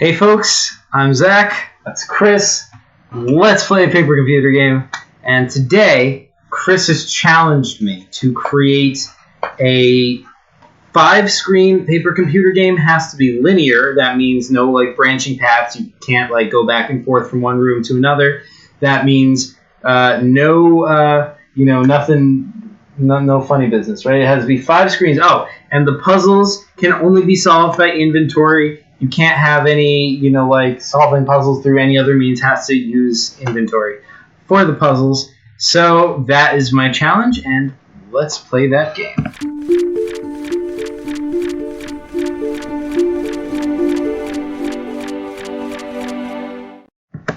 Hey folks, I'm Zach, that's Chris. Let's play a paper computer game. And today, Chris has challenged me to create a 5-screen paper computer game. Has to be linear. That means no branching paths. You can't go back and forth from one room to another. That means nothing, no funny business, right? It has to be 5 screens. Oh, and the puzzles can only be solved by inventory. You can't have any, solving puzzles through any other means. Has to use inventory for the puzzles. So that is my challenge, and let's play that game.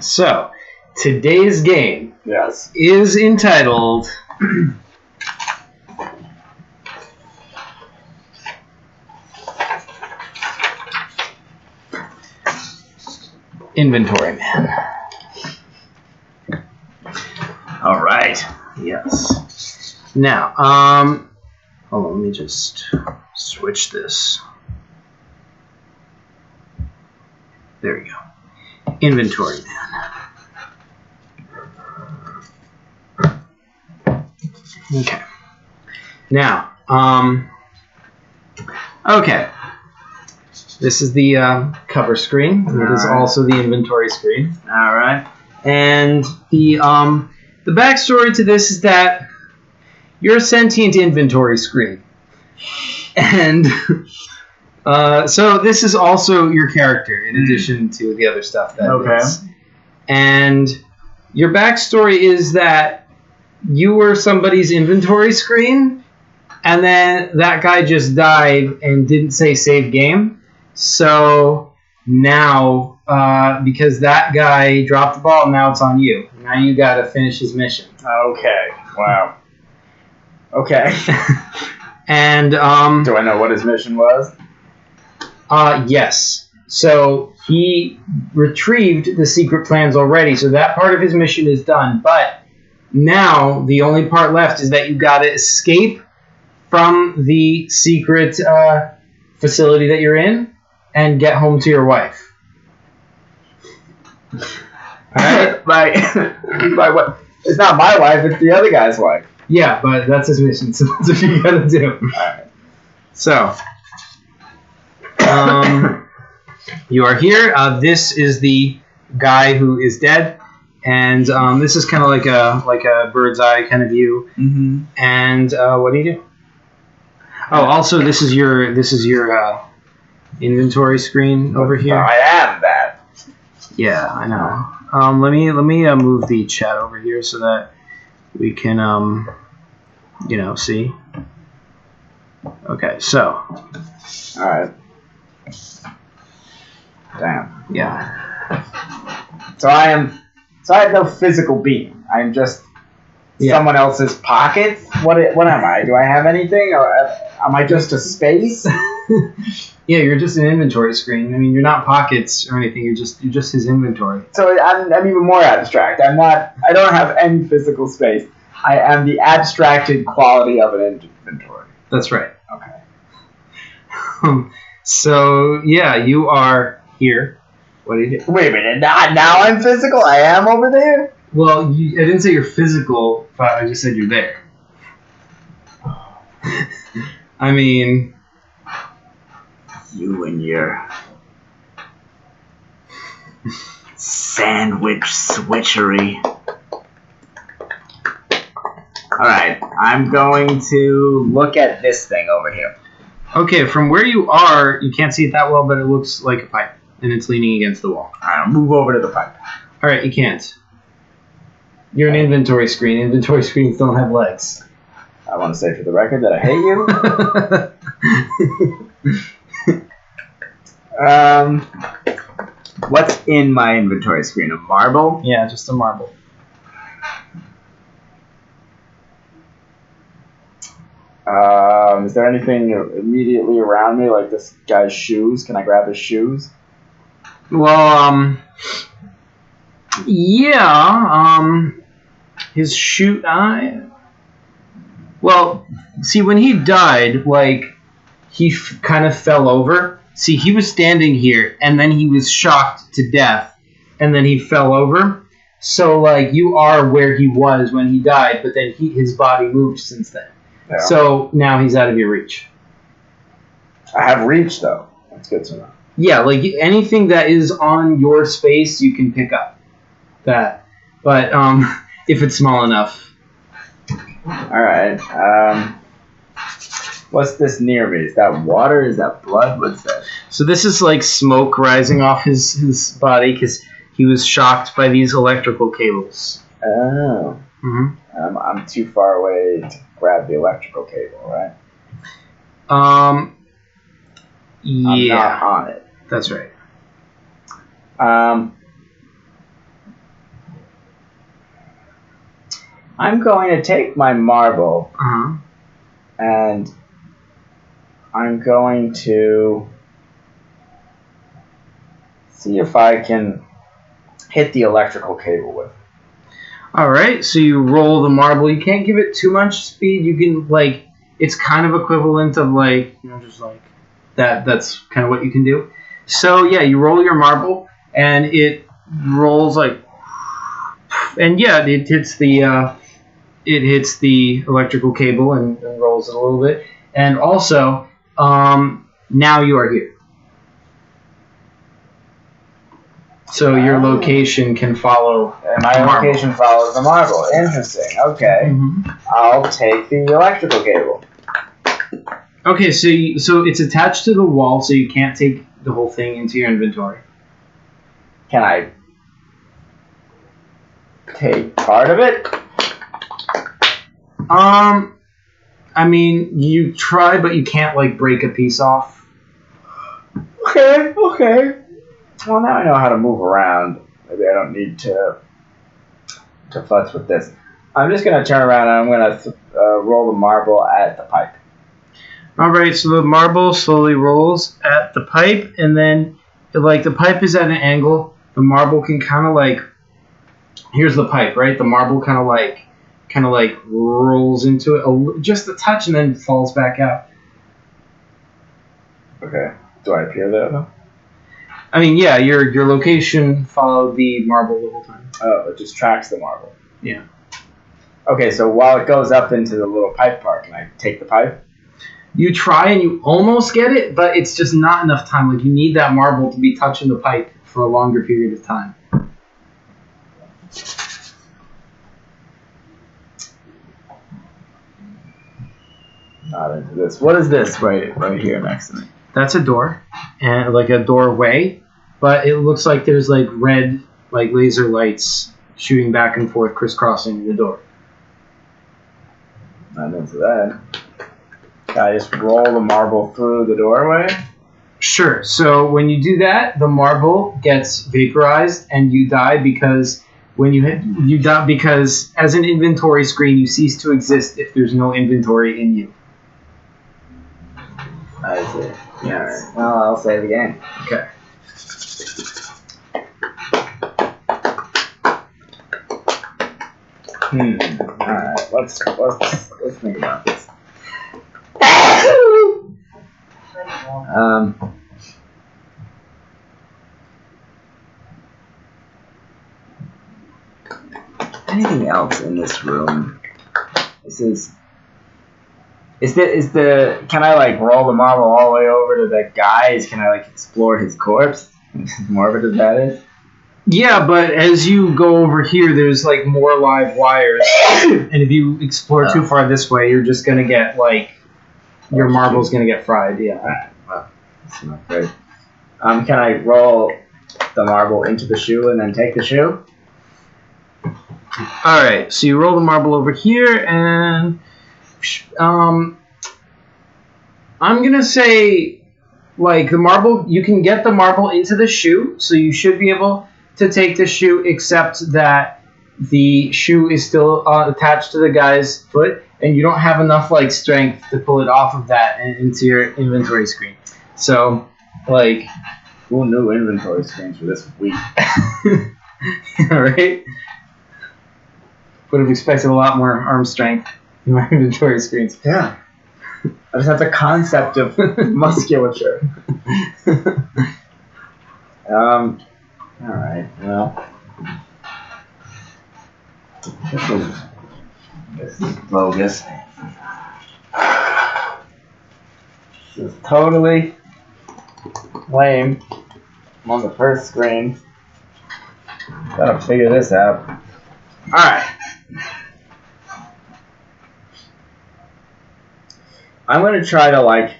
So, today's game is entitled Inventory Man. All right. Yes. Now, hold on. Let me just switch this. There we go. Inventory Man. Okay. Now, okay. This is the cover screen. It is also the inventory screen. All right. And the backstory to this is that you're a sentient inventory screen, and so this is also your character in addition to the other stuff that is. And your backstory is that you were somebody's inventory screen, and then that guy just died and didn't say save game. So now, because that guy dropped the ball, now it's on you. Now you got to finish his mission. Okay. Wow. Okay. And do I know what his mission was? Yes. So he retrieved the secret plans already, so that part of his mission is done. But now the only part left is that you got to escape from the secret facility that you're in and get home to your wife. Alright? My what? It's not my wife, it's the other guy's wife. Yeah, but that's his mission, so that's what you gotta do. Alright. So, you are here. This is the guy who is dead, and this is kind of like a bird's eye kind of view. Mm-hmm. And what do you do? Oh, also this is your inventory screen over here. I am that. Yeah, I know. Let me move the chat over here so that we can see. Okay, so. All right. Damn. Yeah. So I have no physical being. I'm just someone else's pocket. What am I? Do I have anything, or am I just a space? Yeah, you're just an inventory screen. I mean, you're not pockets or anything. You're just his inventory. So I'm even more abstract. I don't have any physical space. I am the abstracted quality of an inventory. That's right. Okay. So yeah, you are here. What do you do? Wait a minute. Now I'm physical. I am over there. Well, I didn't say you're physical. I just said you're there. I mean. You and your sandwich switchery. Alright, I'm going to look at this thing over here. Okay, from where you are, you can't see it that well, but it looks like a pipe, and it's leaning against the wall. Alright, I'll move over to the pipe. Alright, you can't. You're an inventory screen. Inventory screens don't have legs. I want to say for the record that I hate you. What's in my inventory screen? A marble? Yeah, just a marble. Is there anything immediately around me, like this guy's shoes? Can I grab his shoes? Well, yeah, his shoe. Well, see, when he died, he kind of fell over, see, he was standing here, and then he was shocked to death, and then he fell over. So, like, you are where he was when he died, but then his body moved since then. Yeah. So now he's out of your reach. I have reach, though. That's good to know. Yeah, like anything that is on your space, you can pick up that. But if it's small enough. All right. What's this near me? Is that water? Is that blood? What's that? So this is like smoke rising off his body because he was shocked by these electrical cables. Oh. Mm-hmm. I'm too far away to grab the electrical cable, right? Yeah. I'm not on it. That's right. I'm going to take my marble and I'm going to see if I can hit the electrical cable with it. All right, so you roll the marble. You can't give it too much speed. You can, like, it's kind of equivalent of, like, you know, just like that. That's kind of what you can do. So, yeah, you roll your marble, and it rolls, like, and, yeah, it hits the electrical cable and rolls it a little bit. And also, now you are here. So your location can follow. And my location follows the marble. Interesting. Okay. Mm-hmm. I'll take the electrical cable. Okay, so it's attached to the wall, so you can't take the whole thing into your inventory. Can I take part of it? I mean, you try, but you can't, like, break a piece off. Okay. Well, now I know how to move around. Maybe I don't need to futz with this. I'm just going to turn around and I'm going to roll the marble at the pipe. All right, so the marble slowly rolls at the pipe, and then, like, the pipe is at an angle. The marble can kind of, like, here's the pipe, right? The marble kind of like rolls into it just a touch and then falls back out. Okay. Do I appear there, though? I mean, yeah, your location followed the marble the whole time. Oh, it just tracks the marble. Yeah. Okay, so while it goes up into the little pipe part, can I take the pipe? You try and you almost get it, but it's just not enough time. Like, you need that marble to be touching the pipe for a longer period of time. Not into this. What is this right here next to me? That's a door, and like a doorway, but it looks like there's like red, like laser lights shooting back and forth, crisscrossing the door. Not into that. Can I just roll the marble through the doorway? Sure. So when you do that, the marble gets vaporized, and you die because you die because as an inventory screen, you cease to exist if there's no inventory in you. I see. Yeah. Right. Well, I'll save the game. Okay. All right. Let's think about this. Anything else in this room? Can I like roll the marble all the way over to the guys? Can I like explore his corpse? More of it as that is? Yeah, but as you go over here, there's like more live wires, and if you explore too far this way, you're just gonna get like your marble's gonna get fried. Yeah. Alright, well, that's not great. Can I roll the marble into the shoe and then take the shoe? All right, so you roll the marble over here, and I'm gonna say, like, the marble, you can get the marble into the shoe, so you should be able to take the shoe, except that the shoe is still attached to the guy's foot, and you don't have enough like strength to pull it off of that and into your inventory screen. So, like, who knew inventory screens were this weak? Right? Would have expected a lot more arm strength in my inventory screens. Yeah. I just have the concept of musculature. All right. Well, this is bogus. This is totally lame. I'm on the first screen. Gotta figure this out. Alright. I'm gonna try to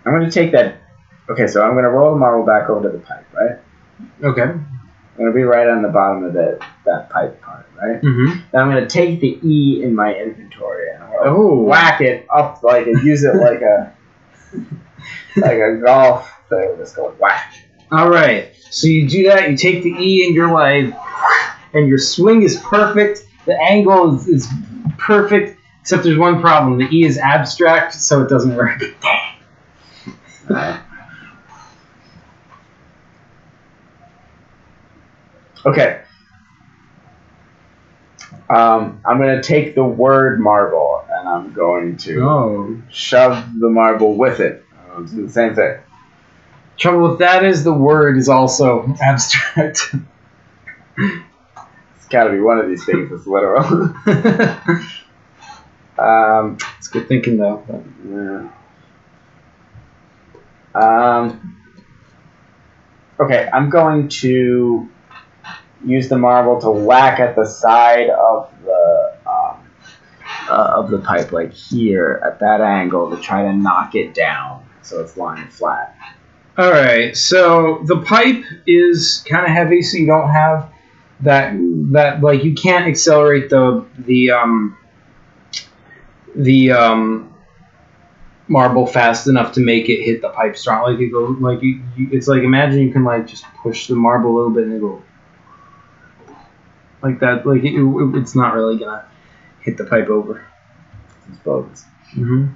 I'm gonna take that. Okay, so I'm gonna roll the marble back over to the pipe, right? Okay. I'm gonna be right on the bottom of that pipe part, right? Mm-hmm. Then I'm gonna take the E in my inventory and I'm gonna whack it up and use it like a golf thing. Just go whack. All right. So you do that. You take the E and you're like, and your swing is perfect. The angle is perfect, except there's one problem. The E is abstract, so it doesn't work. Alright. Okay. I'm going to take the word marble and I'm going to shove the marble with it. I'll do the same thing. Trouble with that is the word is also abstract. It's got to be one of these things that's literal. It's good thinking though. Yeah. Okay, I'm going to use the marble to whack at the side of the pipe, like here at that angle, to try to knock it down so it's lying flat. All right, so the pipe is kind of heavy, so you don't have that like you can't accelerate the marble fast enough to make it hit the pipe strong. Like it go like you it's like imagine you can like just push the marble a little bit and it go like that. Like it's not really gonna hit the pipe over. It's bogus. Mm-hmm.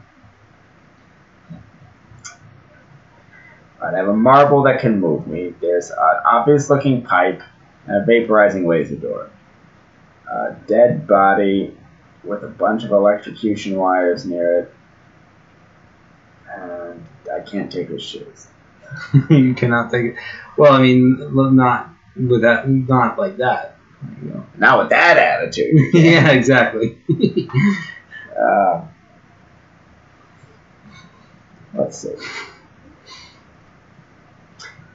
Alright, I have a marble that can move me. There's an obvious looking pipe and a vaporizing laser door. A dead body with a bunch of electrocution wires near it. And I can't take his shoes. You cannot take it. Well, I mean, not with that, not like that. You know. Not with that attitude. Yeah, exactly. Let's see.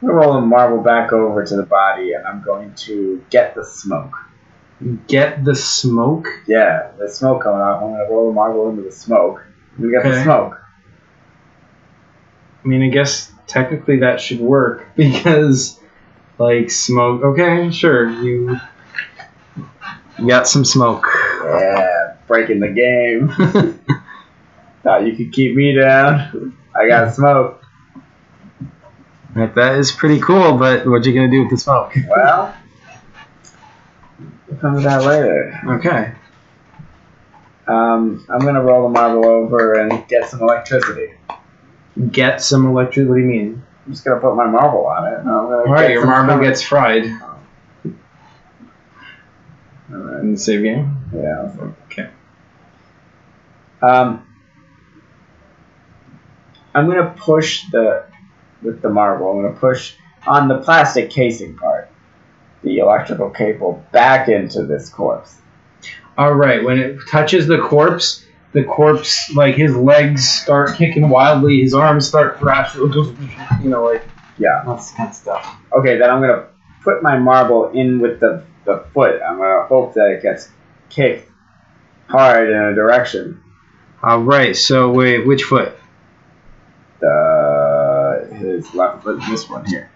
I'm going to roll a marble back over to the body and I'm going to get the smoke. Get the smoke? Yeah, the smoke coming off. I'm going to roll the marble into the smoke. We get the smoke. I mean, I guess technically that should work because, like, smoke. Okay, sure. You got some smoke. Yeah, breaking the game. Thought you could keep me down. I got smoke. Right, that is pretty cool, but what you gonna do with the smoke? Well, we'll come to that later. Okay. I'm gonna roll the marble over and get some electricity. Get some electricity? What do you mean? I'm just gonna put my marble on it. Alright, your marble gets fried. Oh. Alright. In the save game? Yeah. Okay. I'm gonna push with the marble. I'm gonna push on the plastic casing part, the electrical cable back into this corpse. Alright, when it touches the corpse, like his legs start kicking wildly, his arms start thrashing, you know, like, yeah, that's the kind of stuff. Okay, then I'm gonna put my marble in with the foot. I'm gonna hope that it gets kicked hard in a direction. Alright, so wait, which foot? His left foot, this one here.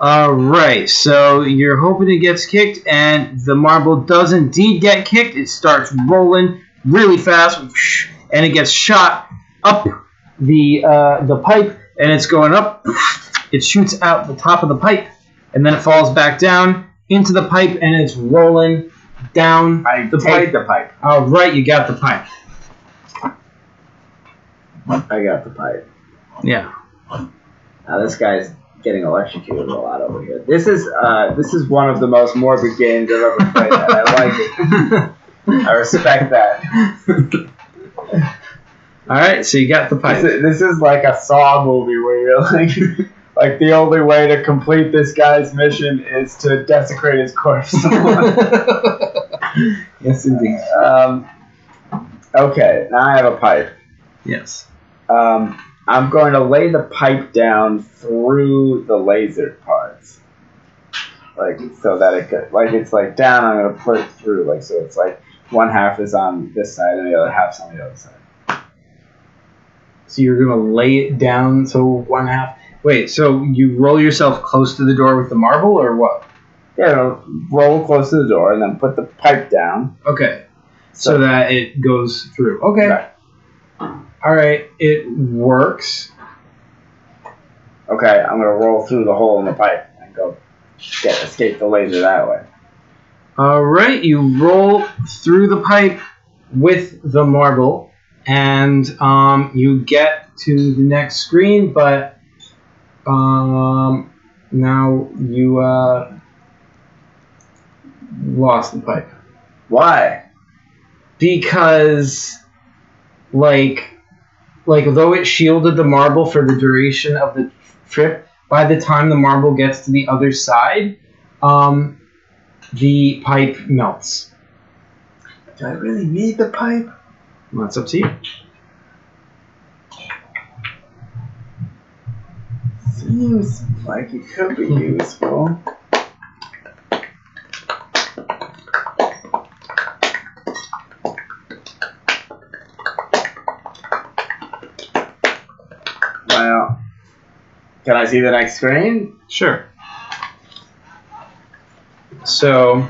Alright, so you're hoping it gets kicked, and the marble does indeed get kicked. It starts rolling really fast, and it gets shot up the pipe, and it's going up. It shoots out the top of the pipe, and then it falls back down into the pipe, and it's rolling down the pipe. Alright, you got the pipe. I got the pipe. Yeah. Now this guy's getting electrocuted a lot over here. This is one of the most morbid games I've ever played. I like it. I respect that. All right, so you got the pipe. This is like a Saw movie where you're like the only way to complete this guy's mission is to desecrate his corpse. Yes, indeed. Okay, now I have a pipe. Yes. I'm going to lay the pipe down through the laser parts, like so that it could, like it's like down. I'm going to put it through, like so it's like one half is on this side and the other half's on the other side. So you're gonna lay it down so one half. Wait, so you roll yourself close to the door with the marble, or what? Yeah, roll close to the door and then put the pipe down. Okay. So that it goes through. Okay. Right. All right. It works. Okay, I'm gonna roll through the hole in the pipe and go escape the laser that way. All right. You roll through the pipe with the marble, and you get to the next screen, but now you lost the pipe. Why? Because like though it shielded the marble for the duration of the trip, by the time the marble gets to the other side, the pipe melts. Do I really need the pipe? Well, that's up to you. Seems like it could be useful. Well, can I see the next screen? Sure. So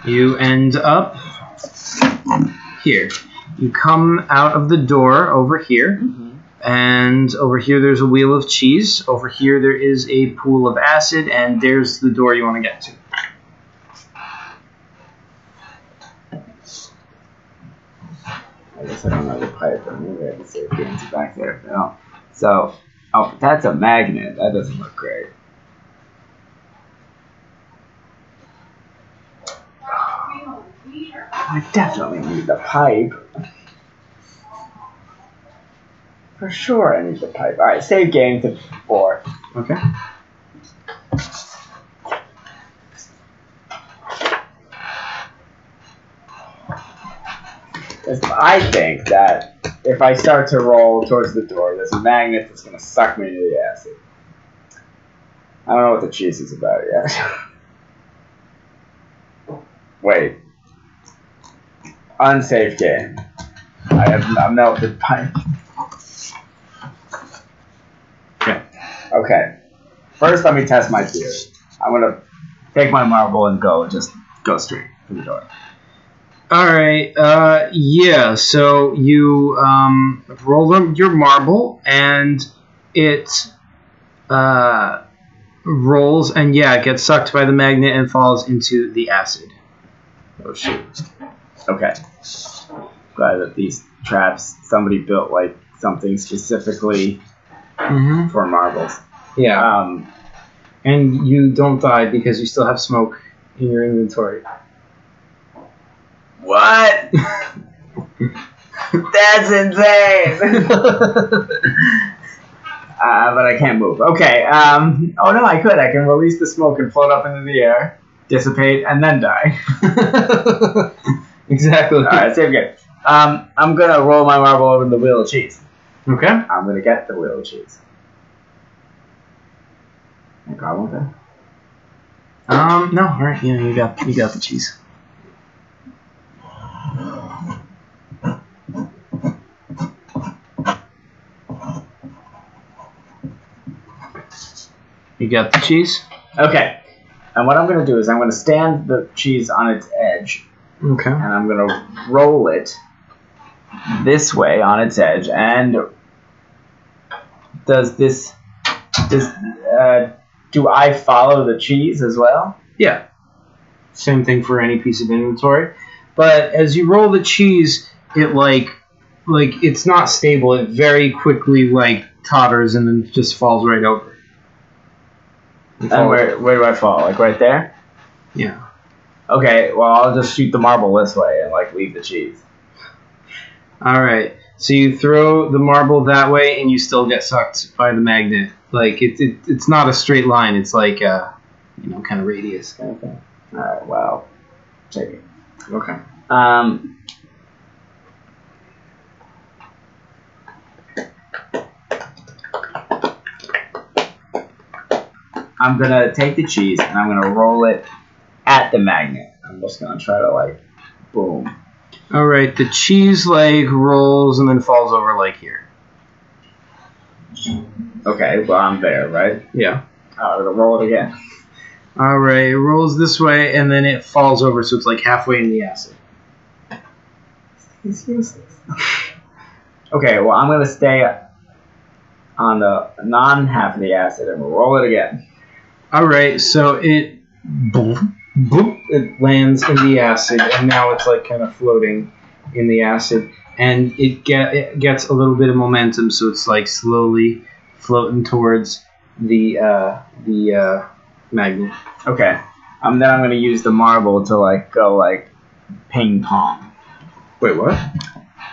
you end up here. You come out of the door over here. And over here there's a wheel of cheese. Over here there is a pool of acid, and there's the door you want to get to. I guess I don't have the pipe, but maybe I can see it getting to back there. No. So, oh, that's a magnet. That doesn't look great. I definitely need the pipe. For sure, I need the pipe. All right, save game to 4. Okay. I think that if I start to roll towards the door, there's a magnet that's going to suck me into the acid. I don't know what the cheese is about yet. Wait. Unsafe game. I have a melted pipe. Okay. First, let me test my theory. I'm going to take my marble and just go straight through the door. All right. Yeah. So you roll up your marble, and it rolls, and it gets sucked by the magnet and falls into the acid. Oh shoot. Okay. Glad that these traps, somebody built like something specifically for marbles. Yeah. And you don't die because you still have smoke in your inventory. What? That's insane. But I can't move. Okay. Oh no, I could. I can release the smoke and float up into the air, dissipate, and then die. Exactly. All right, save game. I'm gonna roll my marble over the wheel of cheese. Okay. I'm gonna get the wheel of cheese. Any problem with that? No. All right. Yeah, you got the cheese. You got the cheese? Okay. And what I'm going to do is I'm going to stand the cheese on its edge. Okay. And I'm going to roll it this way on its edge. And do I follow the cheese as well? Yeah. Same thing for any piece of inventory. But as you roll the cheese, it like it's not stable. It very quickly totters and then just falls right over. And where do I fall? Like right there? Yeah. Okay, well I'll just shoot the marble this way and leave the cheese. All right. So you throw the marble that way, and you still get sucked by the magnet. Like it's not a straight line. It's like kind of radius kind of thing. All right. Well, take it. Okay. I'm gonna take the cheese and I'm gonna roll it at the magnet. I'm just gonna try to boom. All right. The cheese rolls and then falls over here. Okay. Well, I'm there, right? Yeah. I'm gonna roll it again. All right. It rolls this way and then it falls over, so it's halfway in the acid. It's useless. Okay. Well, I'm gonna stay on the non-half of the acid and we'll roll it again. All right. So it lands in the acid, and now it's kind of floating in the acid, and it gets a little bit of momentum, so it's slowly floating towards the magnet. Okay. Then I'm gonna use the marble to go ping pong. Wait, what?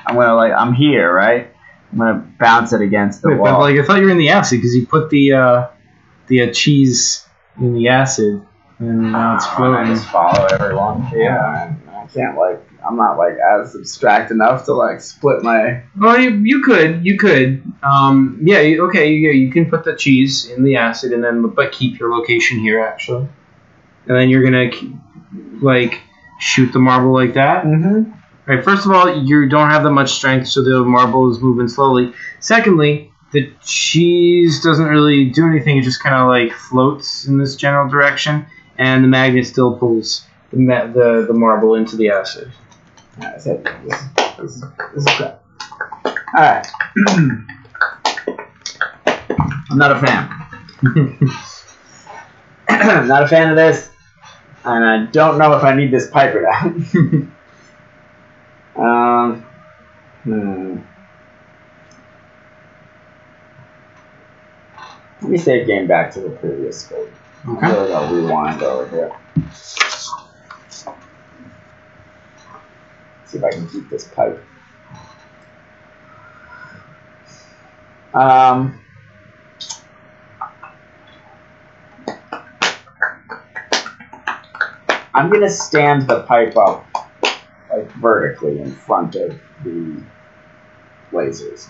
I'm here, right? I'm gonna bounce it against the wall. But I thought you were in the acid because you put the cheese in the acid, and now it's floating. I just follow everyone. Yeah. I can't I'm not as abstract enough to split my. Well, you could. You can put the cheese in the acid and then but keep your location here actually, and then you're gonna shoot the marble like that. Mm-hmm. All right. First of all, you don't have that much strength, so the marble is moving slowly. Secondly, the cheese doesn't really do anything; it just kind of floats in this general direction, and the magnet still pulls the marble into the acid. This is crap. Alright. I'm not a fan. Not a fan of this. And I don't know if I need this pipe or not. Let me save game back to the previous screen. Okay. I'm really gonna rewind over here. See if I can keep this pipe. I'm gonna stand the pipe up vertically in front of the lasers.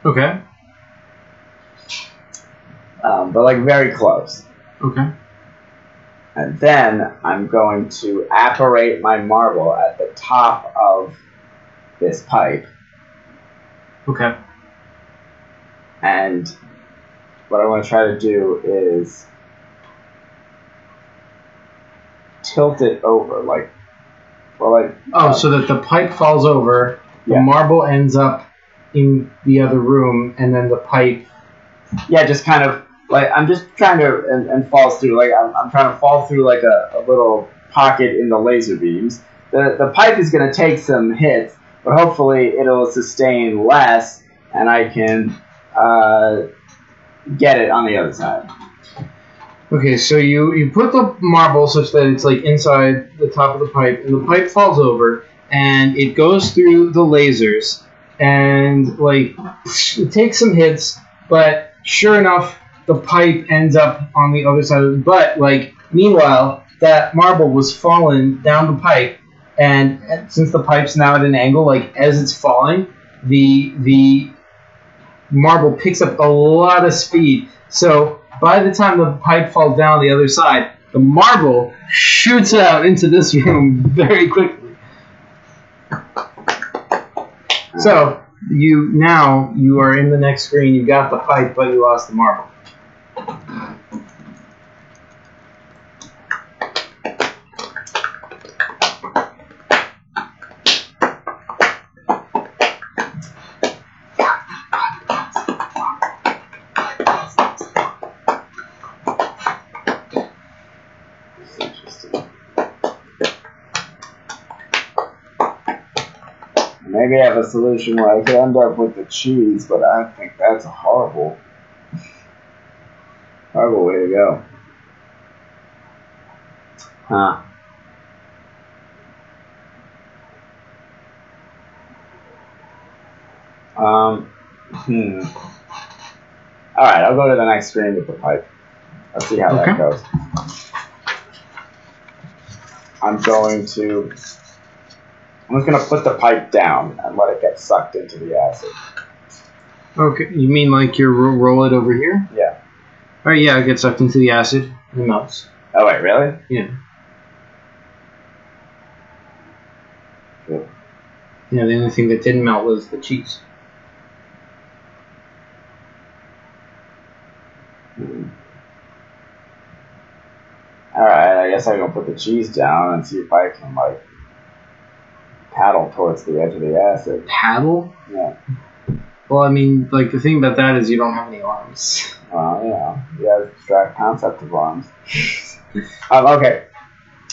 Okay. But very close. Okay. And then I'm going to apparate my marble at the top of this pipe. Okay. And what I want to try to do is tilt it over, so that the pipe falls over, the Yeah. marble ends up in the other room, and then the pipe. Yeah, just kind of I'm just trying to and falls through. I'm trying to fall through a little pocket in the laser beams. The pipe is going to take some hits, but hopefully it'll sustain less, and I can get it on the other side. Okay, so you put the marble such that it's inside the top of the pipe, and the pipe falls over, and it goes through the lasers, and it takes some hits, but sure enough, the pipe ends up on the other side of it. But meanwhile, that marble was falling down the pipe, and since the pipe's now at an angle, as it's falling, the marble picks up a lot of speed. So by the time the pipe falls down the other side, the marble shoots out into this room very quickly. So you are in the next screen. You got the pipe, but you lost the marble. Maybe I have a solution where I could end up with the cheese, but I think that's a horrible way to go. Huh. Alright, I'll go to the next screen with the pipe. Let's see how that goes. I'm just going to put the pipe down and let it get sucked into the acid. Okay, you mean like you roll it over here? Yeah. Alright, yeah, it gets sucked into the acid and melts. Oh, wait, really? Yeah. Good. Yeah, the only thing that didn't melt was the cheese. Alright, I guess I can put the cheese down and see if I can, like, paddle towards the edge of the acid. Paddle? Yeah. Well, I mean, like, the thing about that is you don't have any arms. Well, the abstract concept of arms. Okay.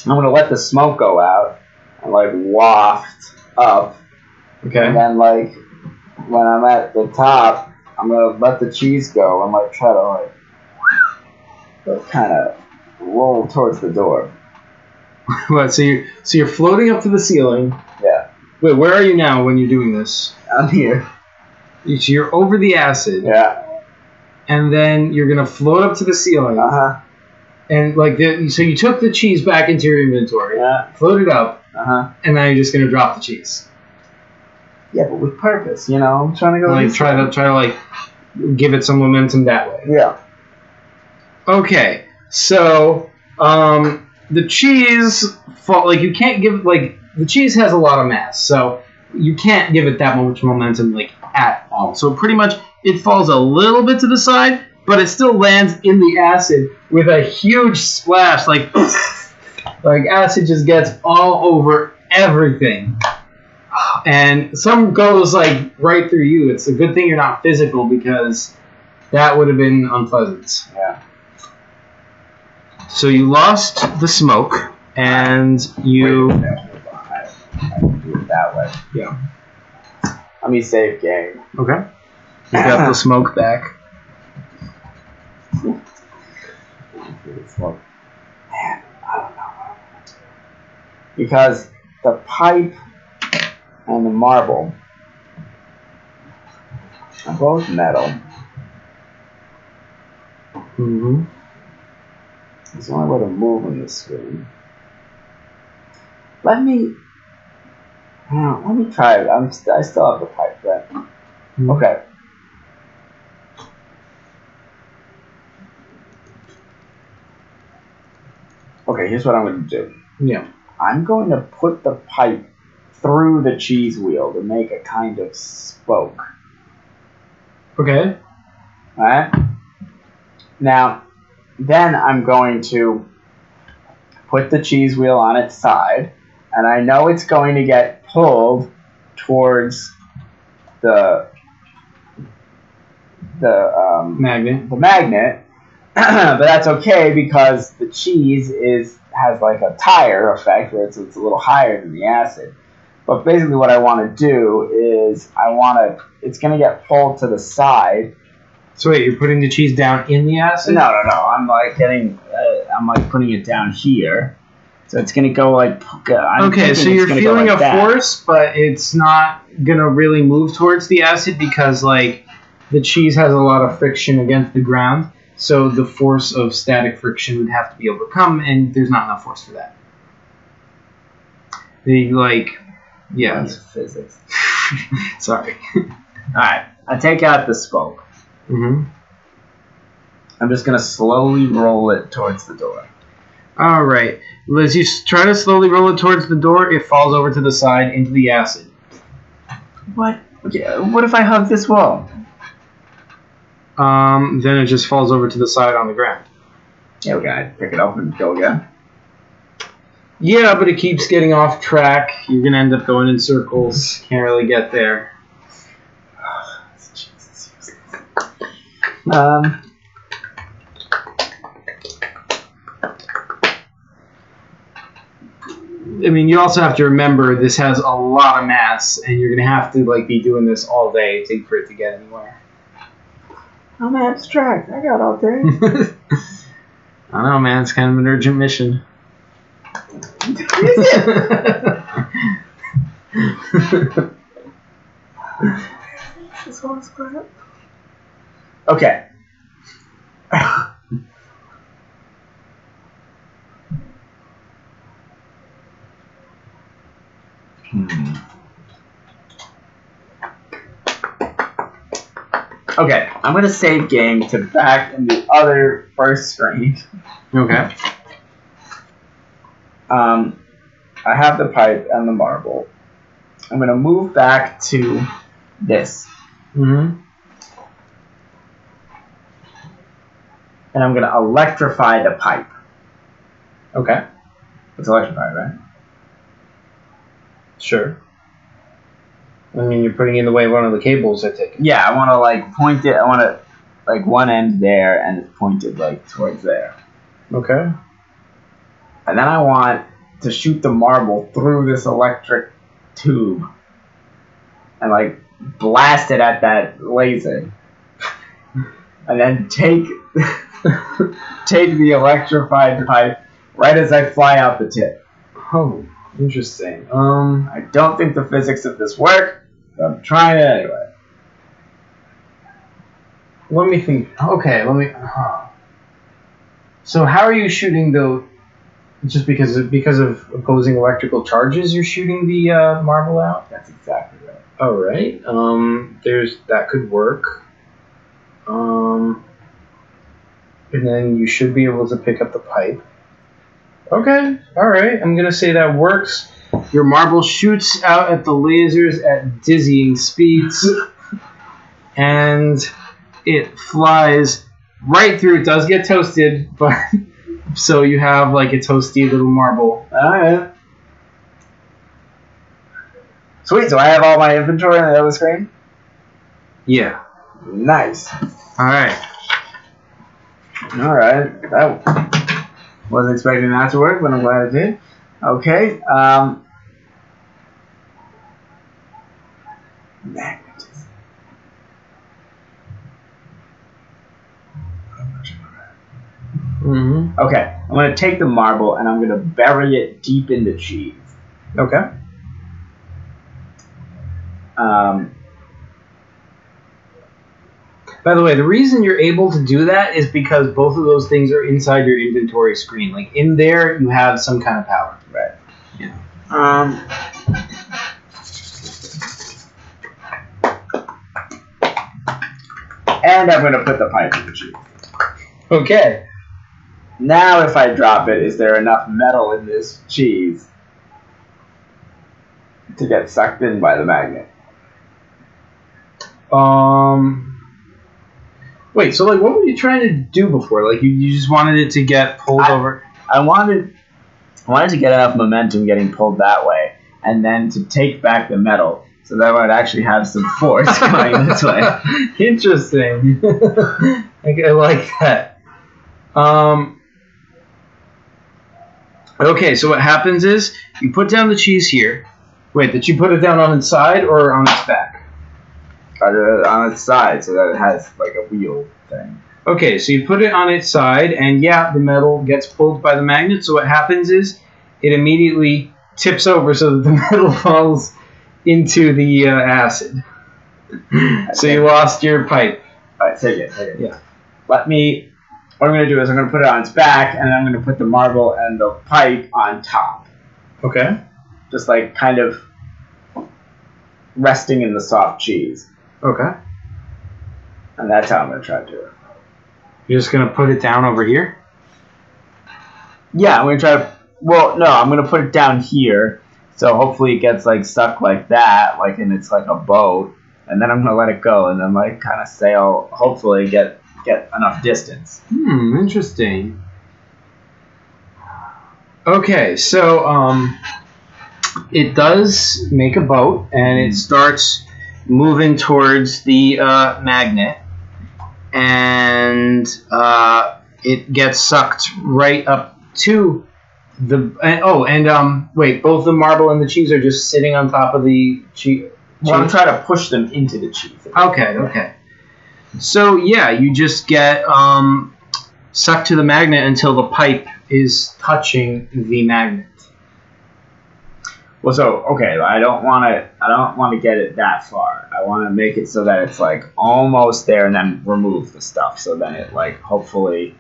I'm going to let the smoke go out and, like, waft up. Okay. And then, like, when I'm at the top, I'm going to let the cheese go and, like, try to, like, kind of roll towards the door. What, so you're floating up to the ceiling. Yeah. Wait, where are you now when you're doing this? I'm here. So you're over the acid. Yeah. And then you're going to float up to the ceiling. Uh-huh. And, like, so you took the cheese back into your inventory. Yeah. Floated up. Uh-huh. And now you're just going to drop the cheese. Yeah, but with purpose, you know? I'm trying to go... Like, try to, like, give it some momentum that way. Yeah. Okay, so, the cheese, like, you can't give, like, the cheese has a lot of mass, so you can't give it that much momentum, like, at all. So pretty much, it falls a little bit to the side, but it still lands in the acid with a huge splash, like acid just gets all over everything. And some goes, like, right through you. It's a good thing you're not physical, because that would have been unpleasant. Yeah. So you lost the smoke, and you... Wait a minute. I can do it that way. Yeah. Let me save game. Okay. You got the smoke back. Man, I don't know. Because the pipe and the marble are both metal. Mm-hmm. There's the only way to move on this screen. Let me try it. I still have the pipe, right? Mm-hmm. Okay. Okay, here's what I'm going to do. Yeah. I'm going to put the pipe through the cheese wheel to make a kind of spoke. Okay. Alright? Now, then I'm going to put the cheese wheel on its side, and I know it's going to get pulled towards the magnet, but that's okay because the cheese has like a tire effect where it's a little higher than the acid. But basically what I want to do is it's going to get pulled to the side. So wait, you're putting the cheese down in the acid? No. I'm like putting it down here. So it's going to go like... Okay, so you're feeling a force, but it's not going to really move towards the acid because, like, the cheese has a lot of friction against the ground. So the force of static friction would have to be overcome, and there's not enough force for that. Yeah. It's physics. Sorry. Alright, I take out the spoke. Mm-hmm. I'm just going to slowly roll it towards the door. All right. As you try to slowly roll it towards the door, it falls over to the side into the acid. What? Yeah, what if I hug this wall? Then it just falls over to the side on the ground. Yeah, we gotta pick it up and go again. Yeah, but it keeps getting off track. You're gonna end up going in circles. Can't really get there. Jesus. I mean, you also have to remember this has a lot of mass, and you're gonna have to be doing this all day for it to get anywhere. I'm abstract. I got all day. I don't know, man. It's kind of an urgent mission. Is it? This one's crap. Okay. Okay, I'm gonna save game to back in the other first screen. Okay. I have the pipe and the marble. I'm gonna move back to this. Mm-hmm. And I'm gonna electrify the pipe. Okay. It's electrified, right? Sure. I mean, you're putting in the way of one of the cables, I take it. Yeah, I wanna like point it, I wanna like one end there and it's pointed like towards there. Okay. And then I want to shoot the marble through this electric tube and like blast it at that laser. And then take the electrified pipe right as I fly out the tip. Oh, interesting. I don't think the physics of this work, but I'm trying it anyway. Let me think. Okay, So how are you shooting the? Just because of opposing electrical charges, you're shooting the marble out. That's exactly right. All right. That could work. And then you should be able to pick up the pipe. Okay. All right. I'm gonna say that works. Your marble shoots out at the lasers at dizzying speeds, and it flies right through. It does get toasted, but so you have like a toasty little marble. Alright. Sweet, so I have all my inventory on the other screen? Yeah. Nice. Alright. Alright. That wasn't expecting that to work, but I'm glad it did. Okay. Magnetism. Mm-hmm. Okay, I'm going to take the marble and I'm going to bury it deep in the cheese. Okay. By the way, the reason you're able to do that is because both of those things are inside your inventory screen. Like in there, you have some kind of power. Right. Yeah. And I'm going to put the pipe in the cheese. Okay. Now if I drop it, is there enough metal in this cheese to get sucked in by the magnet? Wait, so like what were you trying to do before? Like you just wanted it to get pulled over? I wanted to get enough momentum getting pulled that way, and then to take back the metal, so that I would actually have some force going this way. Interesting. I like that. Okay, so what happens is you put down the cheese here. Wait, did you put it down on its side or on its back? On its side, so that it has like a wheel thing. Okay, so you put it on its side, and yeah, the metal gets pulled by the magnet. So what happens is it immediately tips over so that the metal falls into the acid. So you lost your pipe. Alright, take it. Yeah. What I'm going to do is I'm going to put it on its back, and then I'm going to put the marble and the pipe on top. Okay. Just like kind of resting in the soft cheese. Okay. And that's how I'm going to try to do it. You're just going to put it down over here? Yeah, I'm going to try to... Well, no, I'm going to put it down here. So hopefully it gets like stuck like that, like and it's like a boat. And then I'm going to let it go and then like kind of sail, hopefully get enough distance. Interesting. Okay, so it does make a boat and it starts moving towards the magnet, and it gets sucked right up to the wait, both the marble and the cheese are just sitting on top of the cheese. Well, I'm trying to push them into the cheese. Okay. So yeah, you just get sucked to the magnet until the pipe is touching the magnet. Well, so okay, I don't want to get it that far. I want to make it so that it's like almost there, and then remove the stuff, so then it like hopefully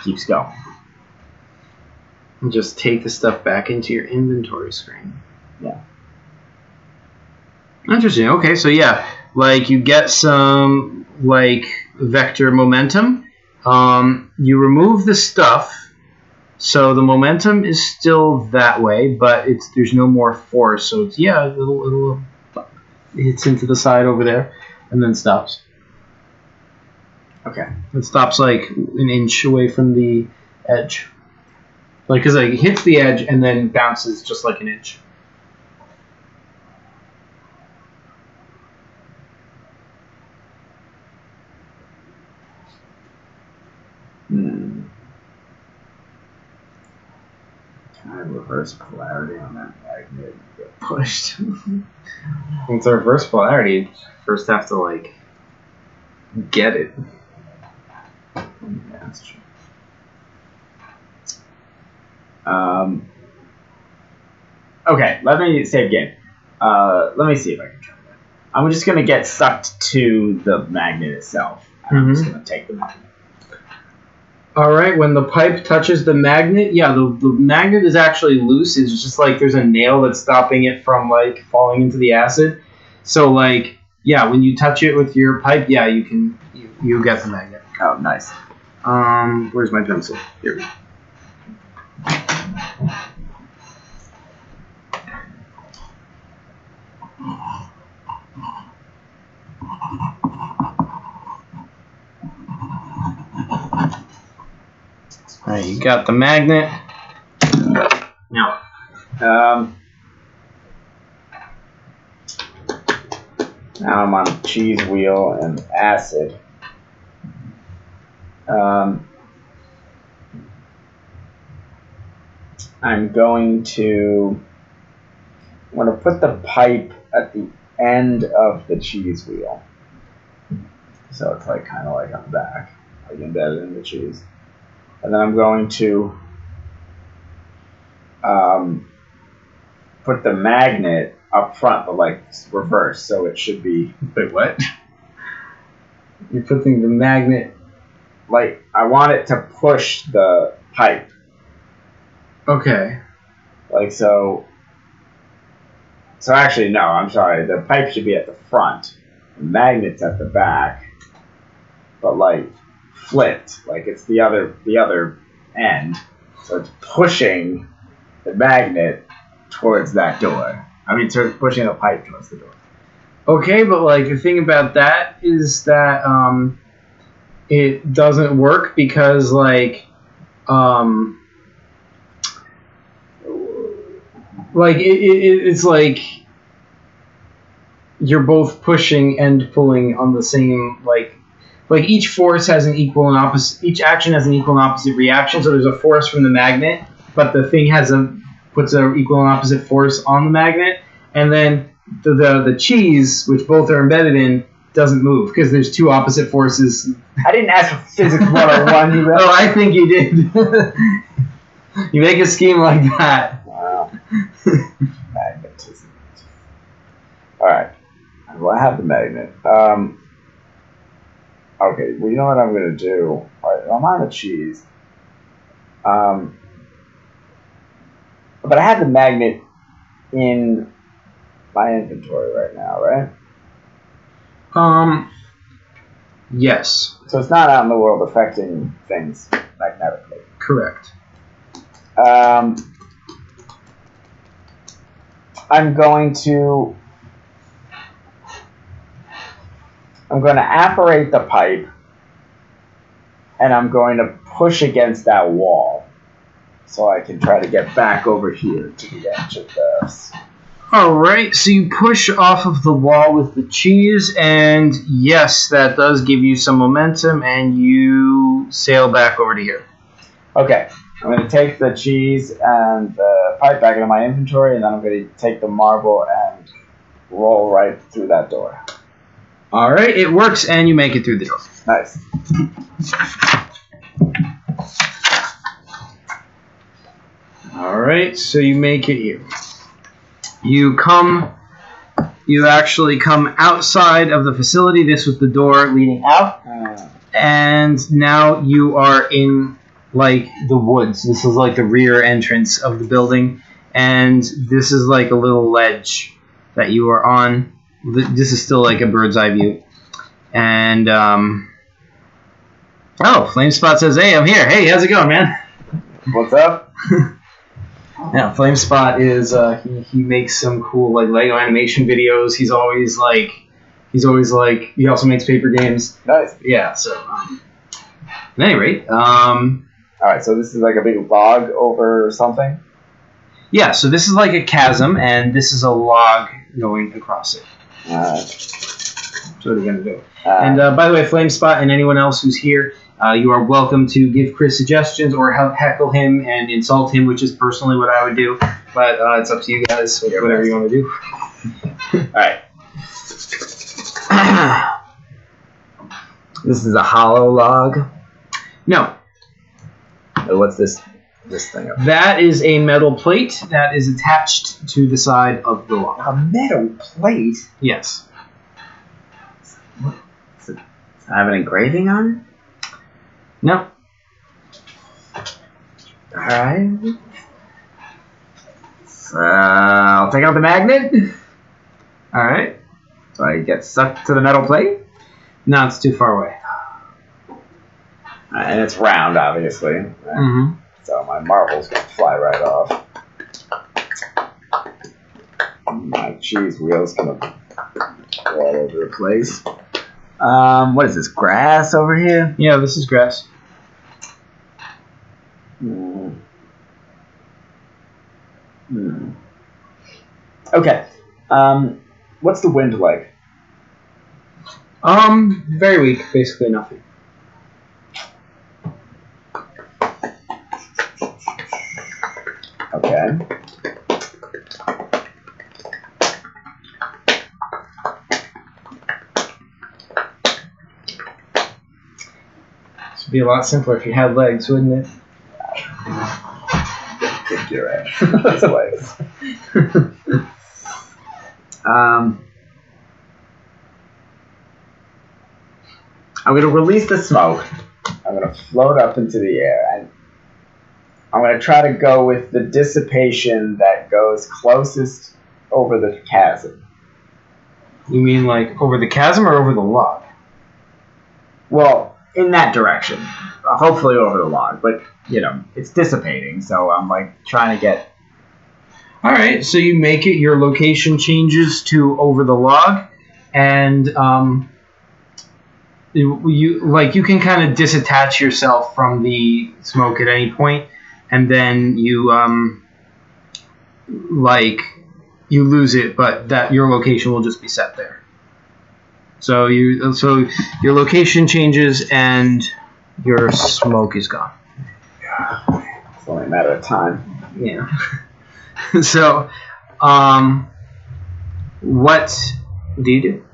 keeps going. And just take the stuff back into your inventory screen. Yeah. Interesting. Okay, so yeah, like you get some like vector momentum. You remove the stuff, so the momentum is still that way, but there's no more force. So it's it'll hits into the side over there, and then stops. Okay. It stops like an inch away from the edge, like because like it hits the edge and then bounces just like an inch. Can I reverse polarity on that magnet? Get pushed. It's a reverse polarity. You first have to like get it. Yeah, that's true. Okay, let me save game. Let me see if I can try that. I'm just gonna get sucked to the magnet itself. I'm just gonna take the magnet. All right, when the pipe touches the magnet, yeah, the magnet is actually loose. It's just like there's a nail that's stopping it from like falling into the acid. So like, yeah, when you touch it with your pipe, yeah, you get the magnet. Oh, nice. Where's my pencil? Here we go. All right, you got the magnet. Now, Now I'm on cheese wheel and acid. I'm going to put the pipe at the end of the cheese wheel. So it's like kind of like on the back, like embedded in the cheese. And then I'm going to put the magnet up front, but like reverse, so it should be. wait, what? You're putting the magnet. Like I want it to push the pipe. Okay. Like so. So actually, no. I'm sorry. The pipe should be at the front. The magnet's at the back. But like flipped, like it's the other end. So it's pushing the magnet towards that door. I mean, pushing the pipe towards the door. Okay, but like the thing about that is that it doesn't work because like it's like you're both pushing and pulling on the same like each force has an equal and opposite. Each action has an equal and opposite reaction. So there's a force from the magnet, but the thing puts an equal and opposite force on the magnet, and then the cheese, which both are embedded in, doesn't move because there's two opposite forces. I didn't ask for physics 101. You Oh, I think you did. You make a scheme like that. Wow. Magnetism. All right. Well, I have the magnet. Okay. Well, you know what I'm gonna do. All right. I'm on the cheese. But I have the magnet in my inventory right now, right? Yes. So it's not out in the world affecting things magnetically. Correct. I'm going to apparate the pipe, and I'm going to push against that wall, so I can try to get back over here to the edge of this. All right, so you push off of the wall with the cheese, and yes, that does give you some momentum, and you sail back over to here. Okay, I'm going to take the cheese and the pipe back into my inventory, and then I'm going to take the marble and roll right through that door. All right, it works, and you make it through the door. Nice. All right, so you make it here. You actually come outside of the facility. This was the door leading out. And now you are in, like, the woods. This is, like, the rear entrance of the building. And this is, like, a little ledge that you are on. This is still, like, a bird's eye view. And, Flamespot says, hey, I'm here. Hey, how's it going, man? What's up? Yeah, Flamespot is he makes some cool like Lego animation videos. He also makes paper games. Nice. Yeah. So, at any rate, all right. So this is like a big log over something. Yeah. So this is like a chasm, and this is a log going across it. So what are you gonna do? And by the way, Flamespot and anyone else who's here. You are welcome to give Chris suggestions or heckle him and insult him, which is personally what I would do. But it's up to you guys, whatever you want to do. Alright. This is a hollow log? No. What's this thing up? That is a metal plate that is attached to the side of the log. A metal plate? Yes. What? Does it have an engraving on it? No. Alright. I'll take out the magnet. Alright. So I get stuck to the metal plate? No, it's too far away. And it's round, obviously. Right? Mm-hmm. So my marble's going to fly right off. My cheese wheel's going to go all over the place. What is this, grass over here? Yeah, this is grass. Okay. What's the wind like? Very weak. Basically nothing. Okay. This would be a lot simpler if you had legs, wouldn't it? Kick your ass. That's legs. I'm going to release the smoke. I'm going to float up into the air. And I'm going to try to go with the dissipation that goes closest over the chasm. You mean like over the chasm or over the log? Well, in that direction. Hopefully over the log. But, you know, it's dissipating. So I'm like trying to get... Alright, so you make it, your location changes to over the log. And you can kind of disattach yourself from the smoke at any point, and then you lose it, but that your location will just be set there. So your location changes and your smoke is gone. It's only a matter of time. Yeah. So, what do you do?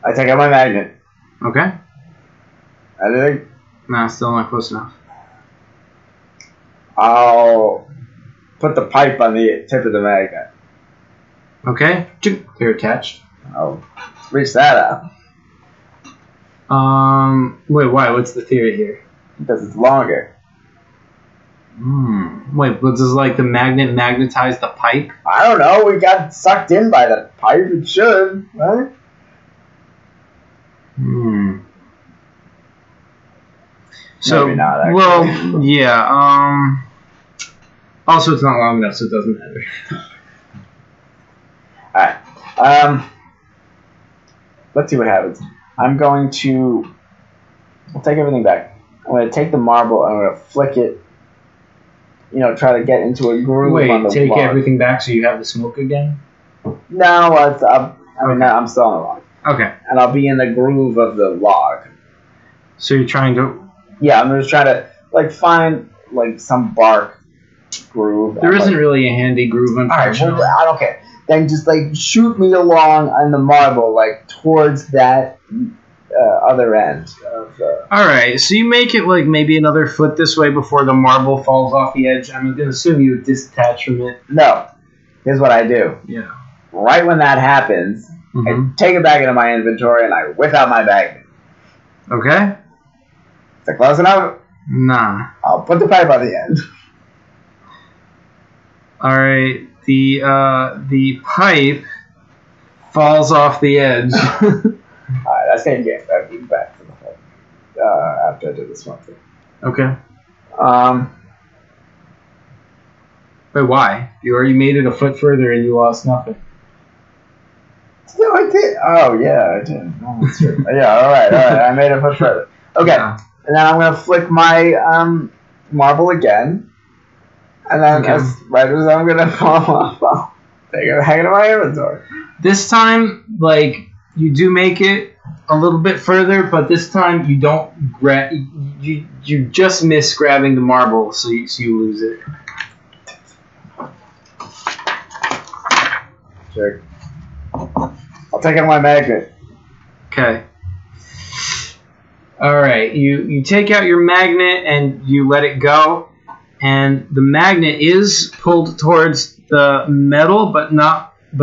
I take out my magnet. Okay. Anything? No, still not close enough. I'll put the pipe on the tip of the magnet. Okay. They're attached. I'll reach that out. Wait, why? What's the theory here? Because it's longer. Wait, but does like the magnet magnetize the pipe? I don't know. We got sucked in by the pipe. It should, right? So, maybe not, actually. Well, yeah. Also, it's not long enough, so it doesn't matter. Alright. Let's see what happens. I'm going to... I'll take everything back. I'm going to take the marble and I'm going to flick it. You know, try to get into a groove on the take log. everything back so you have the smoke again? No, I'm still on the log. Okay. And I'll be in the groove of the log. So you're trying to... Yeah, I'm just trying to, like, find, like, some bark groove. There isn't really a handy groove, unfortunately. Alright, well, I don't care. Then just, like, shoot me along on the marble, like, towards that other end of the... Alright, so you make it, like, maybe another foot this way before the marble falls off the edge. I'm going to assume you would disattach from it. No. Here's what I do. Yeah. right when that happens, I take it back into my inventory and I whip out my magnet. Okay. Is that close enough? Nah. I'll put the pipe on the end. All right. The pipe falls off the edge. Alright, that's gonna get back to the hole after I do this one thing. Okay. But why? You already made it a foot further and you lost nothing. No, I did. Oh, yeah, I did. Oh, that's true. Yeah, alright. I made it a foot further. Okay, and then I'm gonna flick my marble again, and then right as I'm gonna fall off, I'll take it, hang it in my inventory. This time, you do make it a little bit further, but this time you don't you just miss grabbing the marble, so you lose it. Check. I'll take out my magnet. Okay. All right. You take out your magnet and you let it go, and the magnet is pulled towards the metal, but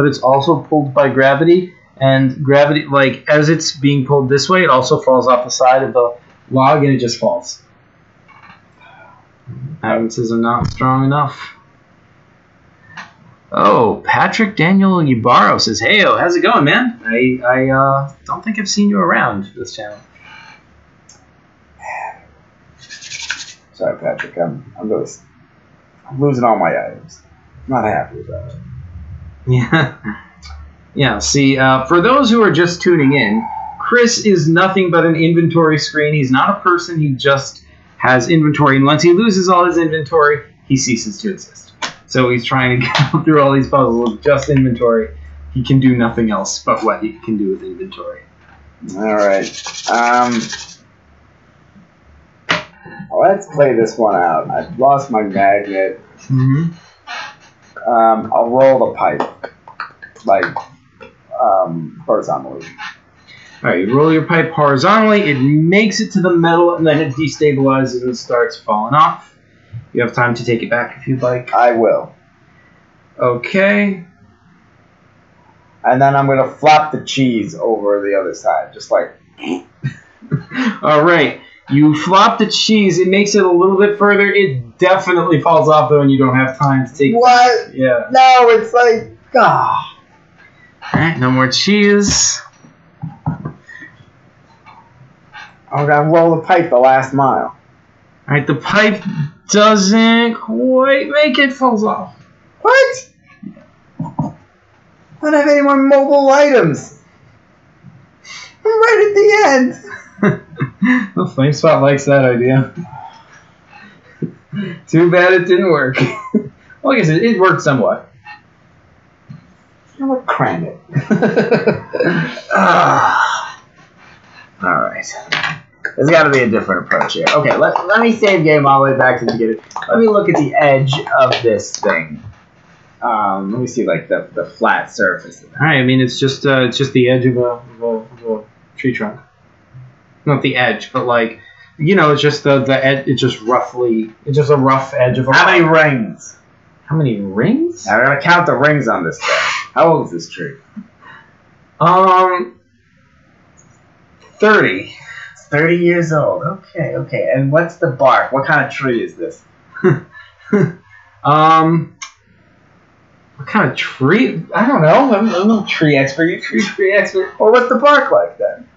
it's also pulled by gravity. And gravity, as it's being pulled this way, it also falls off the side of the log and it just falls. Magnets are not strong enough. Oh, Patrick Daniel Ybarro says, "Heyo, how's it going, man? I don't think I've seen you around this channel." Sorry, Patrick. I'm losing all my items. I'm not happy about it. Yeah. Yeah, see, for those who are just tuning in, Chris is nothing but an inventory screen. He's not a person, he just has inventory. And once he loses all his inventory, he ceases to exist. So he's trying to go through all these puzzles with just inventory. He can do nothing else but what he can do with inventory. Alright. Let's play this one out. I've lost my magnet. I'll roll the pipe. Horizontally. Alright, you roll your pipe horizontally, it makes it to the metal, and then it destabilizes and starts falling off. You have time to take it back if you'd like. I will. Okay. And then I'm going to flop the cheese over the other side, just like... Alright, you flop the cheese, it makes it a little bit further, it definitely falls off though, and you don't have time to take it. What? Yeah. No, it's like... Ah. Alright, no more cheese. I'm going to roll the pipe the last mile. Alright, the pipe doesn't quite make it, falls off. What? I don't have any more mobile items. I'm right at the end. Well, Flamespot likes that idea. Too bad it didn't work. Well, I guess it worked somewhat. I'm going to cram it. Alright. There's got to be a different approach here. Okay, let me save game all the way back to the beginning. Let me look at the edge of this thing. Let me see, the flat surface. Alright, I mean, it's just the edge of a tree trunk. Not the edge, but it's just the edge. It's just a rough edge of a. How many rings? How many rings? I'm gonna count the rings on this thing. How old is this tree? 30. It's 30 years old. Okay. And what's the bark? What kind of tree is this? What kind of tree? I don't know. I'm no tree expert. You tree expert. Well, what's the bark like then?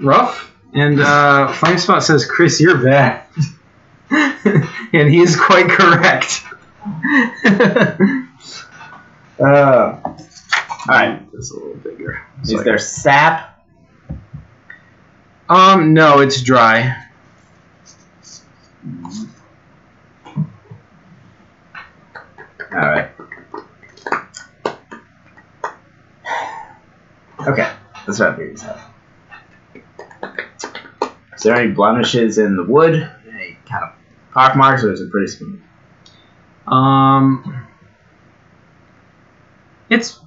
Rough. And Flamespot says, "Chris, you're bad," and he is quite correct. Alright. Just a little bigger. Is there sap? No, it's dry. Alright. Okay, let's wrap these up. Is there any blemishes in the wood? Any kind of pock marks, or is it pretty smooth? It's,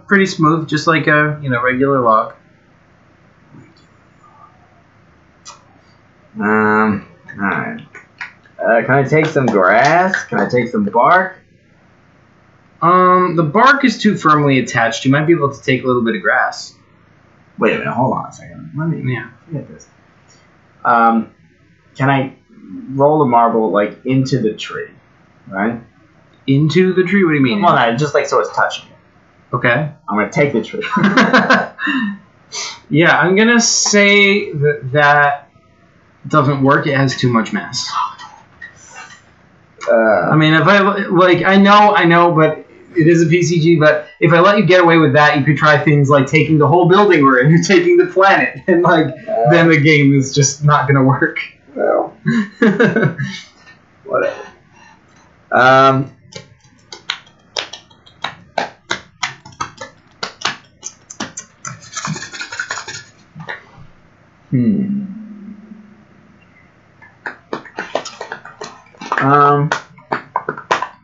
pretty smooth, just like a, regular log. Alright. Can I take some grass? Can I take some bark? The bark is too firmly attached. You might be able to take a little bit of grass. Wait a minute, hold on a second. Let me get this. Can I roll the marble like into the tree, right? Into the tree? What do you mean? Well, no, just like so it's touching it. Okay. I'm gonna take the tree. Yeah, I'm gonna say that doesn't work. It has too much mass. I mean, if I know, but it is a PCG. But if I let you get away with that, you could try things like taking the whole building we're in, you're taking the planet, and then the game is just not gonna work. Well, whatever.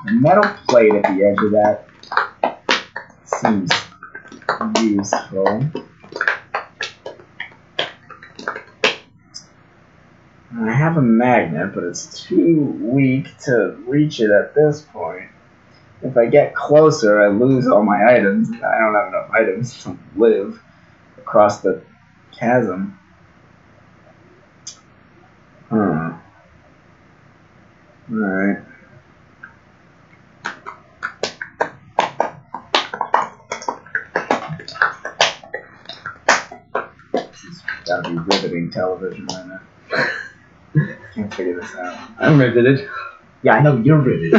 A metal plate at the edge of that seems useful. I have a magnet, but it's too weak to reach it at this point. If I get closer, I lose all my items. I don't have enough items to live across the chasm. Alright. Gotta be riveting television right now. Can't figure this out. I'm riveted. Yeah, I know you're riveted.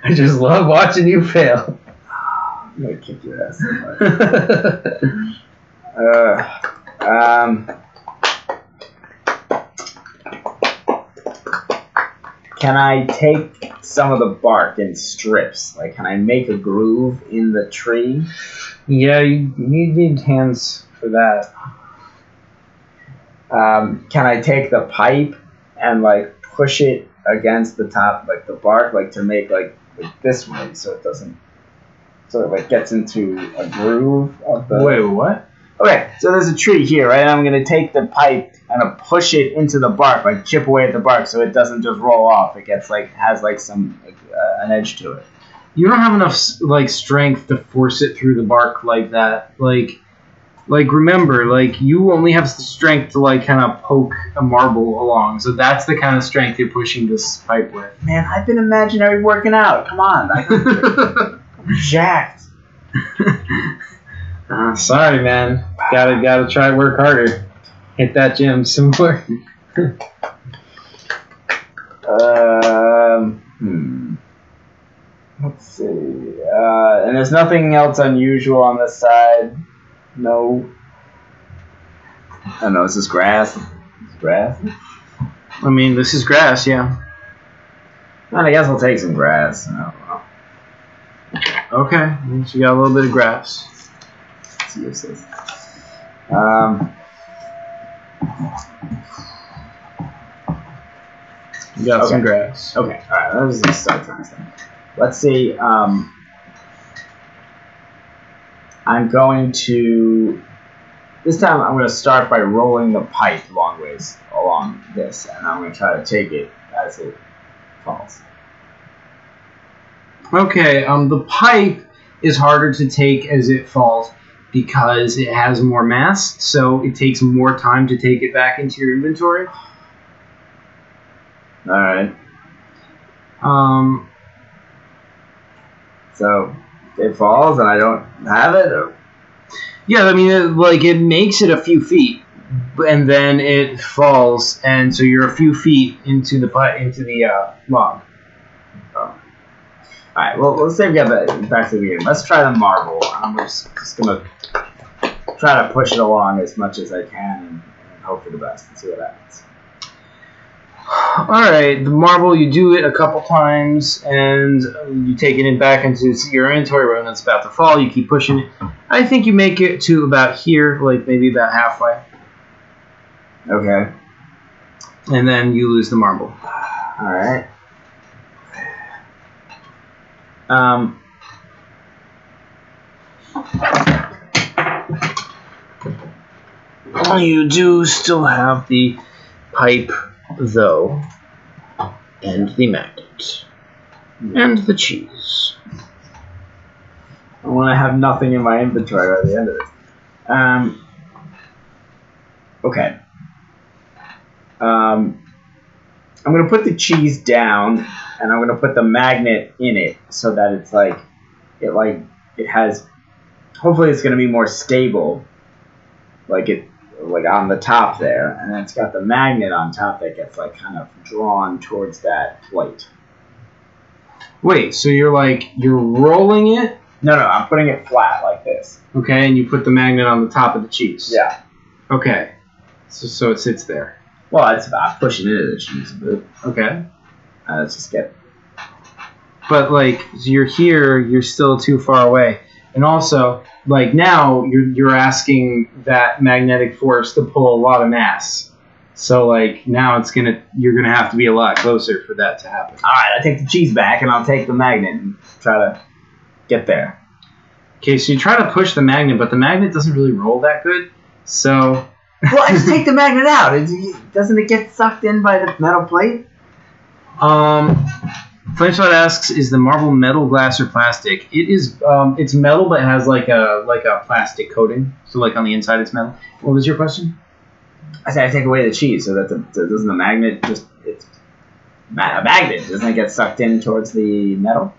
I just love watching you fail. I'm gonna kick your ass so much. Can I take some of the bark in strips? Like, can I make a groove in the tree? Yeah, you need hands for that. Can I take the pipe and like push it against the top, like the bark, like to make like this way, so it doesn't, so it like gets into a groove of the. Wait, what? Okay, so there's a tree here, right? And I'm gonna take the pipe and push it into the bark, like chip away at the bark, so it doesn't just roll off. It gets like has like some an edge to it. You don't have enough like strength to force it through the bark like that. Like remember, like you only have the strength to like kind of poke a marble along. So that's the kind of strength you're pushing this pipe with. Man, I've been imaginary working out. Come on, I'm jacked. Sorry, man. Gotta try work harder. Hit that gym some more. Let's see. And there's nothing else unusual on this side. No. I don't know. Is this grass? Grass? I mean, this is grass, yeah. Well, I guess I'll take some grass. I don't know. Okay, so you got a little bit of grass. It's useless. You got some grass. Okay, alright, let's just start trying this thing. Let's see, I'm going to, this time I'm going to start by rolling the pipe long ways along this, and I'm going to try to take it as it falls. Okay, the pipe is harder to take as it falls because it has more mass, so it takes more time to take it back into your inventory. Alright. So it falls and I don't have it? Or? Yeah, I mean, it makes it a few feet, and then it falls, and so you're a few feet into the log. Oh. Alright, well, let's say we got back to the beginning. Let's try the marble. I'm just going to try to push it along as much as I can and hope for the best and see what happens. Alright, the marble, you do it a couple times, and you take it back into your inventory when it's about to fall. You keep pushing it. I think you make it to about here, like maybe about halfway. Okay. And then you lose the marble. Alright. You do still have the pipe, though, and the magnet. And the cheese. I want to have nothing in my inventory by the end of this. Okay. I'm going to put the cheese down, and I'm going to put the magnet in it so that it's it has. Hopefully, it's going to be more stable, like on the top there, and then it's got the magnet on top that gets kind of drawn towards that plate. Wait, so you're rolling it? No, I'm putting it flat like this. Okay, and you put the magnet on the top of the cheese. Yeah. Okay. So it sits there. Well, it's about pushing into the cheese a bit. Okay. Let's just get. But you're here, you're still too far away, and also now you're asking that magnetic force to pull a lot of mass. So now you're gonna have to be a lot closer for that to happen. All right, I take the cheese back and I'll take the magnet and try to get there. Okay, so you try to push the magnet, but the magnet doesn't really roll that good. So. Well, I just take the magnet out. Doesn't it get sucked in by the metal plate? Flameshot asks, is the marble metal, glass, or plastic? It is. It's metal, but it has like a plastic coating. So on the inside, it's metal. What was your question? I said I take away the cheese so that doesn't the magnet just it's a magnet doesn't it get sucked in towards the metal?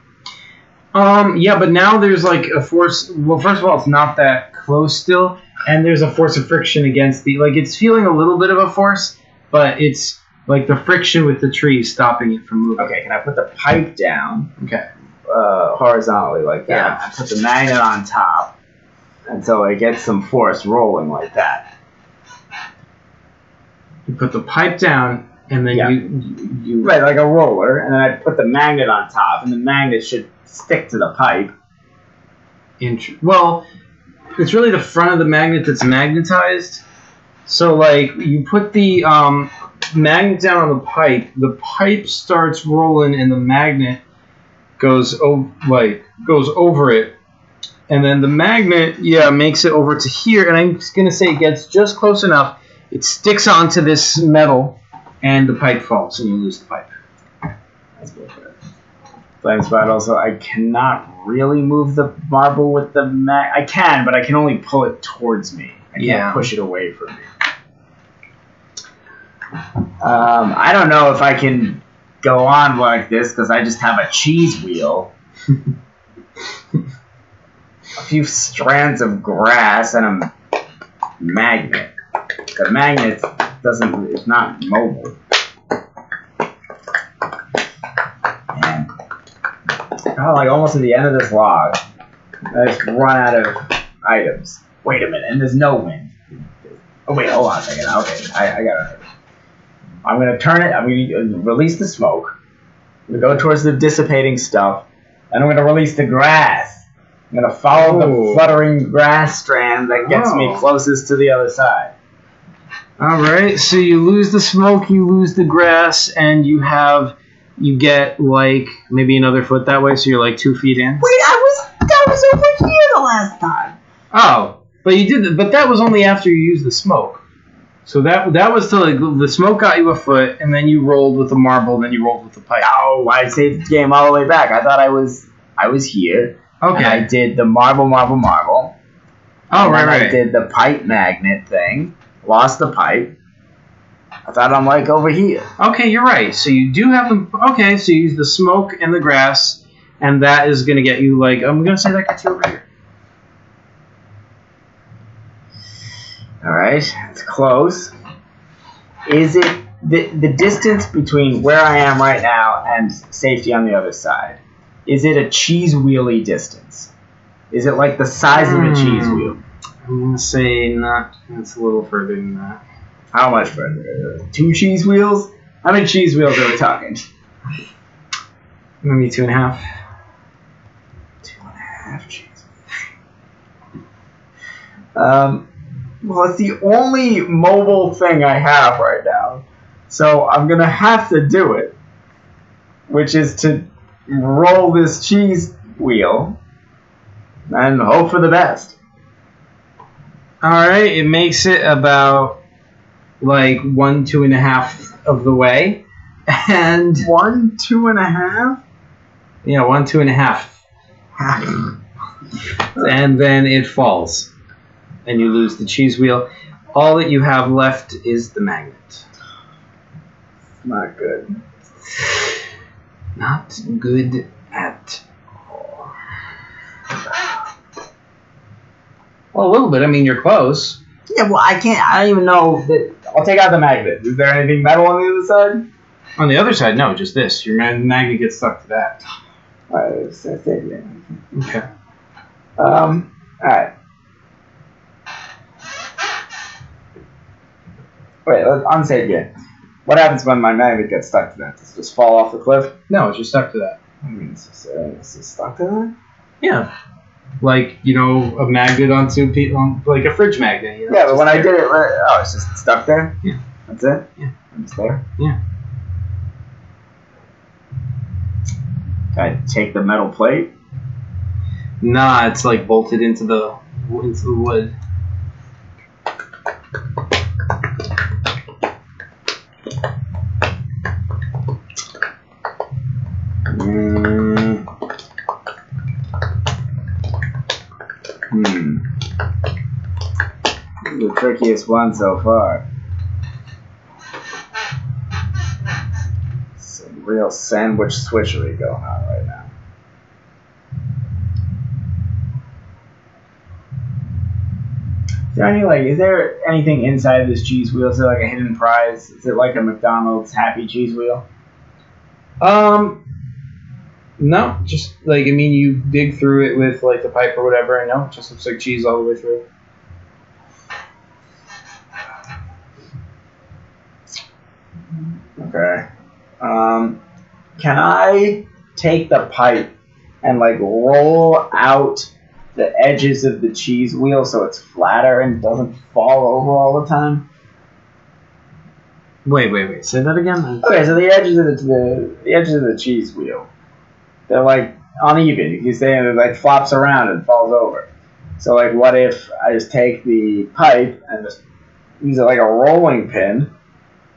Yeah, but now there's a force. Well, first of all, it's not that close still, and there's a force of friction against the. It's feeling a little bit of a force, but it's the friction with the tree stopping it from moving. Okay, can I put the pipe down? Okay. Horizontally like that. Yeah. I put the magnet on top, and so it gets some force rolling like that. You put the pipe down, and then you right, like a roller, and then I put the magnet on top, and the magnet should stick to the pipe. Well, it's really the front of the magnet that's magnetized. So you put the magnet down on the pipe starts rolling, and the magnet goes over it, and then the magnet makes it over to here, and I'm just gonna say it gets just close enough. It sticks onto this metal, and the pipe falls, and you lose the pipe. That's good. Flamespot also, I cannot really move the marble with the I can, but I can only pull it towards me. I can't push it away from me. I don't know if I can go on like this because I just have a cheese wheel, a few strands of grass, and a magnet. The magnet it's not mobile. Man. Almost at the end of this log. I just run out of items. Wait a minute, and there's no wind. Oh wait, hold on a second. Okay, I got it. I'm gonna turn it, I'm gonna release the smoke. I'm gonna go towards the dissipating stuff, and I'm gonna release the grass. I'm gonna follow the fluttering grass strand that gets me closest to the other side. Alright, so you lose the smoke, you lose the grass, and you get maybe another foot that way, so you're 2 feet in. Wait, that was over here the last time. Oh, but you did, but that was only after you used the smoke. So that was till the smoke got you a foot, and then you rolled with the marble, then you rolled with the pipe. Oh, I saved the game all the way back. I thought I was here. Okay. And I did the marble. Oh, right. I did the pipe magnet thing. Lost the pipe. I thought I'm over here. Okay, you're right. So you do have them. Okay, so you use the smoke and the grass, and that is going to get you I'm going to say that gets you over here. All right, it's close. Is it the distance between where I am right now and safety on the other side? Is it a cheese wheelie distance? Is it the size of a cheese wheel? I'm going to say not. It's a little further than that. How much further? 2 cheese wheels? How many cheese wheels are we talking? Maybe 2.5. 2.5 cheese wheels. Well, it's the only mobile thing I have right now. So I'm going to have to do it. Which is to roll this cheese wheel and hope for the best. Alright, it makes it about 2.5 of the way. And 1, 2.5? Yeah, 1, 2.5. And then it falls. And you lose the cheese wheel. All that you have left is the magnet. Not good. Not good at all. Well, a little bit. I mean, you're close. Yeah, well, I don't even know. I'll take out the magnet. Is there anything metal on the other side? On the other side, no, just this. Your magnet gets stuck to that. Alright, let's take it. Okay. Alright. Wait, let's unsave again. What happens when my magnet gets stuck to that? Does it just fall off the cliff? No, it's just stuck to that. I mean, it's just stuck to that? Yeah. Like, a magnet on like a fridge magnet. Yeah, but when I did it, it's just stuck there? Yeah. That's it? Yeah. It's there? Yeah. Can I take the metal plate? Nah, it's like bolted into the wood. This is the trickiest one so far. Some real sandwich switchery going on right now. Is there anything inside this cheese wheel? Is it like a hidden prize? Is it like a McDonald's Happy Cheese Wheel? No, just you dig through it with like the pipe or whatever, and no, it just looks like cheese all the way through. Okay. Can I take the pipe and roll out the edges of the cheese wheel so it's flatter and doesn't fall over all the time? Wait. Say that again. Okay, so the edges of the cheese wheel, they're uneven. You can say it flops around and falls over. So what if I just take the pipe and just use it like a rolling pin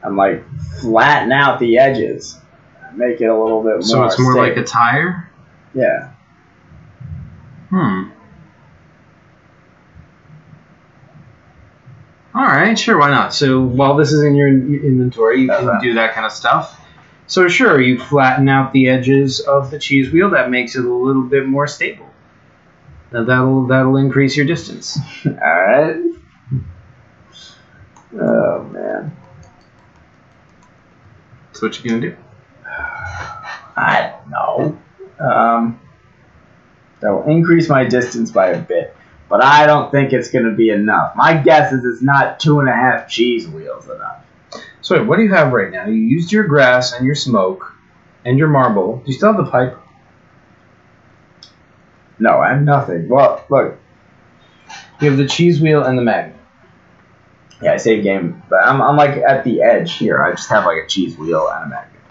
and flatten out the edges, and make it a little bit more. So it's more stable. like a tire. Yeah. All right, sure, why not? So while this is in your inventory, you can do that kind of stuff. So sure, you flatten out the edges of the cheese wheel. That makes it a little bit more stable. Now that'll increase your distance. All right. Oh man. So what you gonna do? I don't know. That will increase my distance by a bit. But I don't think it's going to be enough. My guess is it's not 2.5 cheese wheels enough. So wait, what do you have right now? You used your grass and your smoke and your marble. Do you still have the pipe? No, I have nothing. Well, look. You have the cheese wheel and the magnet. Yeah, I saved game. But I'm at the edge here. I just have a cheese wheel and a magnet.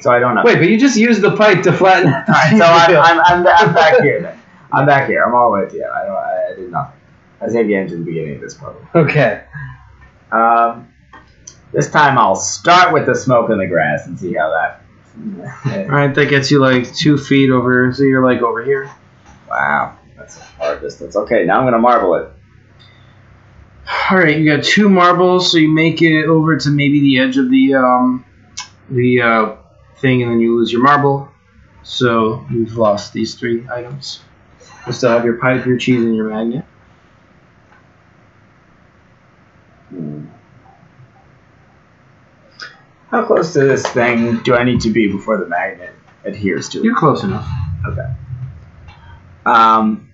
So I don't know. Wait, but you just used the pipe to flatten out the cheese wheel. I'm back here then. I'm back here. I'm all the way at the end. I did nothing. I saved games at the beginning of this problem. Okay. This time I'll start with the smoke and the grass and see how that. Alright, that gets you 2 feet over, so you're over here. Wow, that's a far distance. Okay, now I'm going to marble it. Alright, you got 2 marbles, so you make it over to maybe the edge of the thing, and then you lose your marble. So you've lost these 3 items. You still have your pipe, your cheese, and your magnet. How close to this thing do I need to be before the magnet adheres to it? You're close enough. Okay. I'm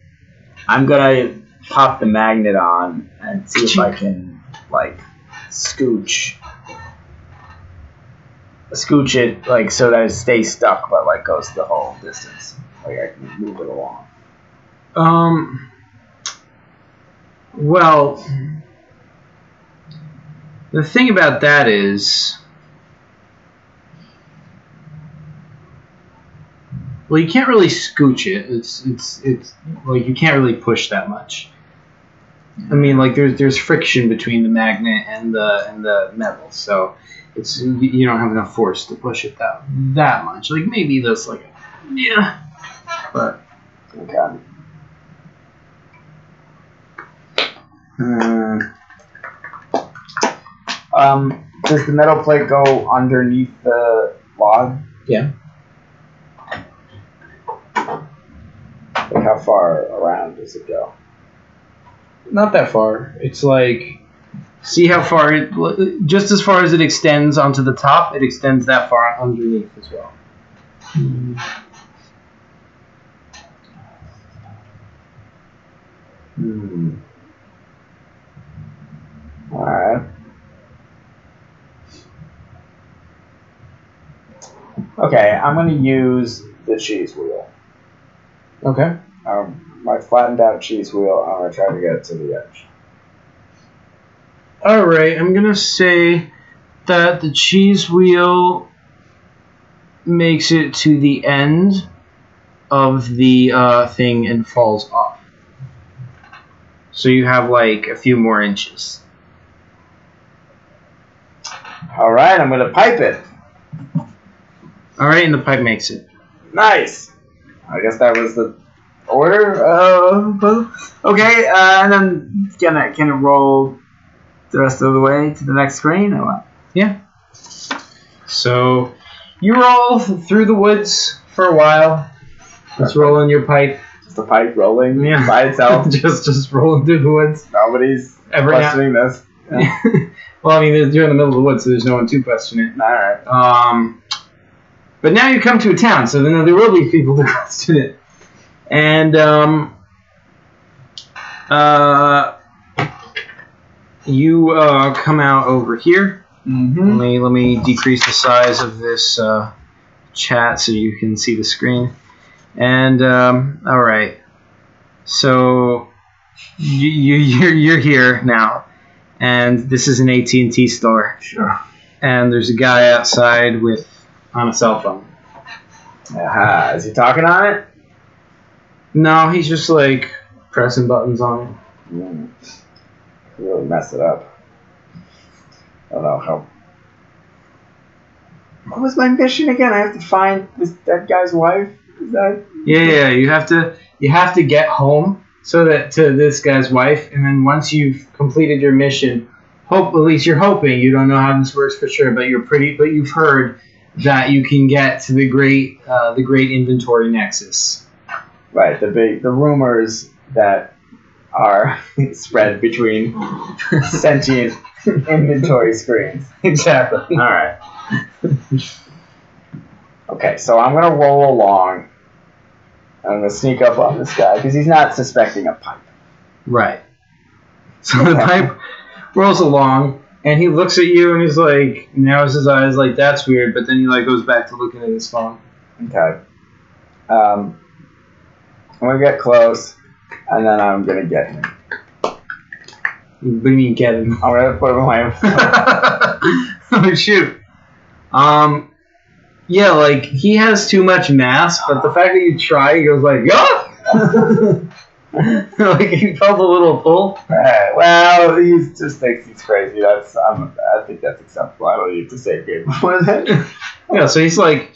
gonna pop the magnet on and see if I can scooch it so that it stays stuck but goes the whole distance. I can move it along. Well, the thing about that is, well, you can't really scooch it. It's you can't really push that much. I mean, there's friction between the magnet and the metal, so you don't have enough force to push it that much. Maybe that's Yeah. But okay. Does the metal plate go underneath the log? Yeah. Like how far around does it go? Not that far. It's like, see how far it, just as far as it extends onto the top, it extends that far underneath as well. Alright. Okay, I'm going to use the cheese wheel. Okay. My flattened out cheese wheel, I'm going to try to get it to the edge. Alright, I'm going to say that the cheese wheel makes it to the end of the thing and falls off. So you have like a few more inches. Alright, I'm going to pipe it. Alright, and the pipe makes it. Nice. I guess that was the order. Okay, and then can it roll the rest of the way to the next screen or what? Yeah. So you roll through the woods for a while. Just rolling your pipe. Just a pipe rolling Yeah. by itself. just rolling through the woods. Nobody's questioning this. Yeah. Well, I mean, you're in the middle of the woods, so there's no one to question it. Alright. But now you come to a town, so then there will be people to question it. And you come out over here. Mm-hmm. Let me decrease the size of this chat so you can see the screen. And all right, so you're here now, and this is an AT&T store. Sure. And there's a guy outside on a cell phone. Is he talking on it? No, he's just like pressing buttons on it. Really mess it up. I don't know how. What was my mission again? I have to find that guy's wife. Is that? Yeah. You have to get home so that to this guy's wife, and then once you've completed your mission, at least you're hoping. You don't know how this works for sure, but you've heard that you can get to the great inventory nexus. Right. The rumors that are spread between sentient inventory screens. Exactly. All right. Okay, so I'm gonna roll along. I'm gonna sneak up on this guy because he's not suspecting a pipe. Right. So the pipe rolls along, and he looks at you, and he's like, narrows his eyes, like, that's weird. But then he like goes back to looking at his phone. Okay. I'm gonna get close, and then I'm gonna get him. What do you mean get him? I'm gonna put him away. Oh shoot. Yeah, like he has too much mass, but the fact that you try, he goes like, yeah. Like he felt a little pull. Right. Well, he just thinks he's crazy. I think that's acceptable. I don't need to say good before that. Yeah, so he's like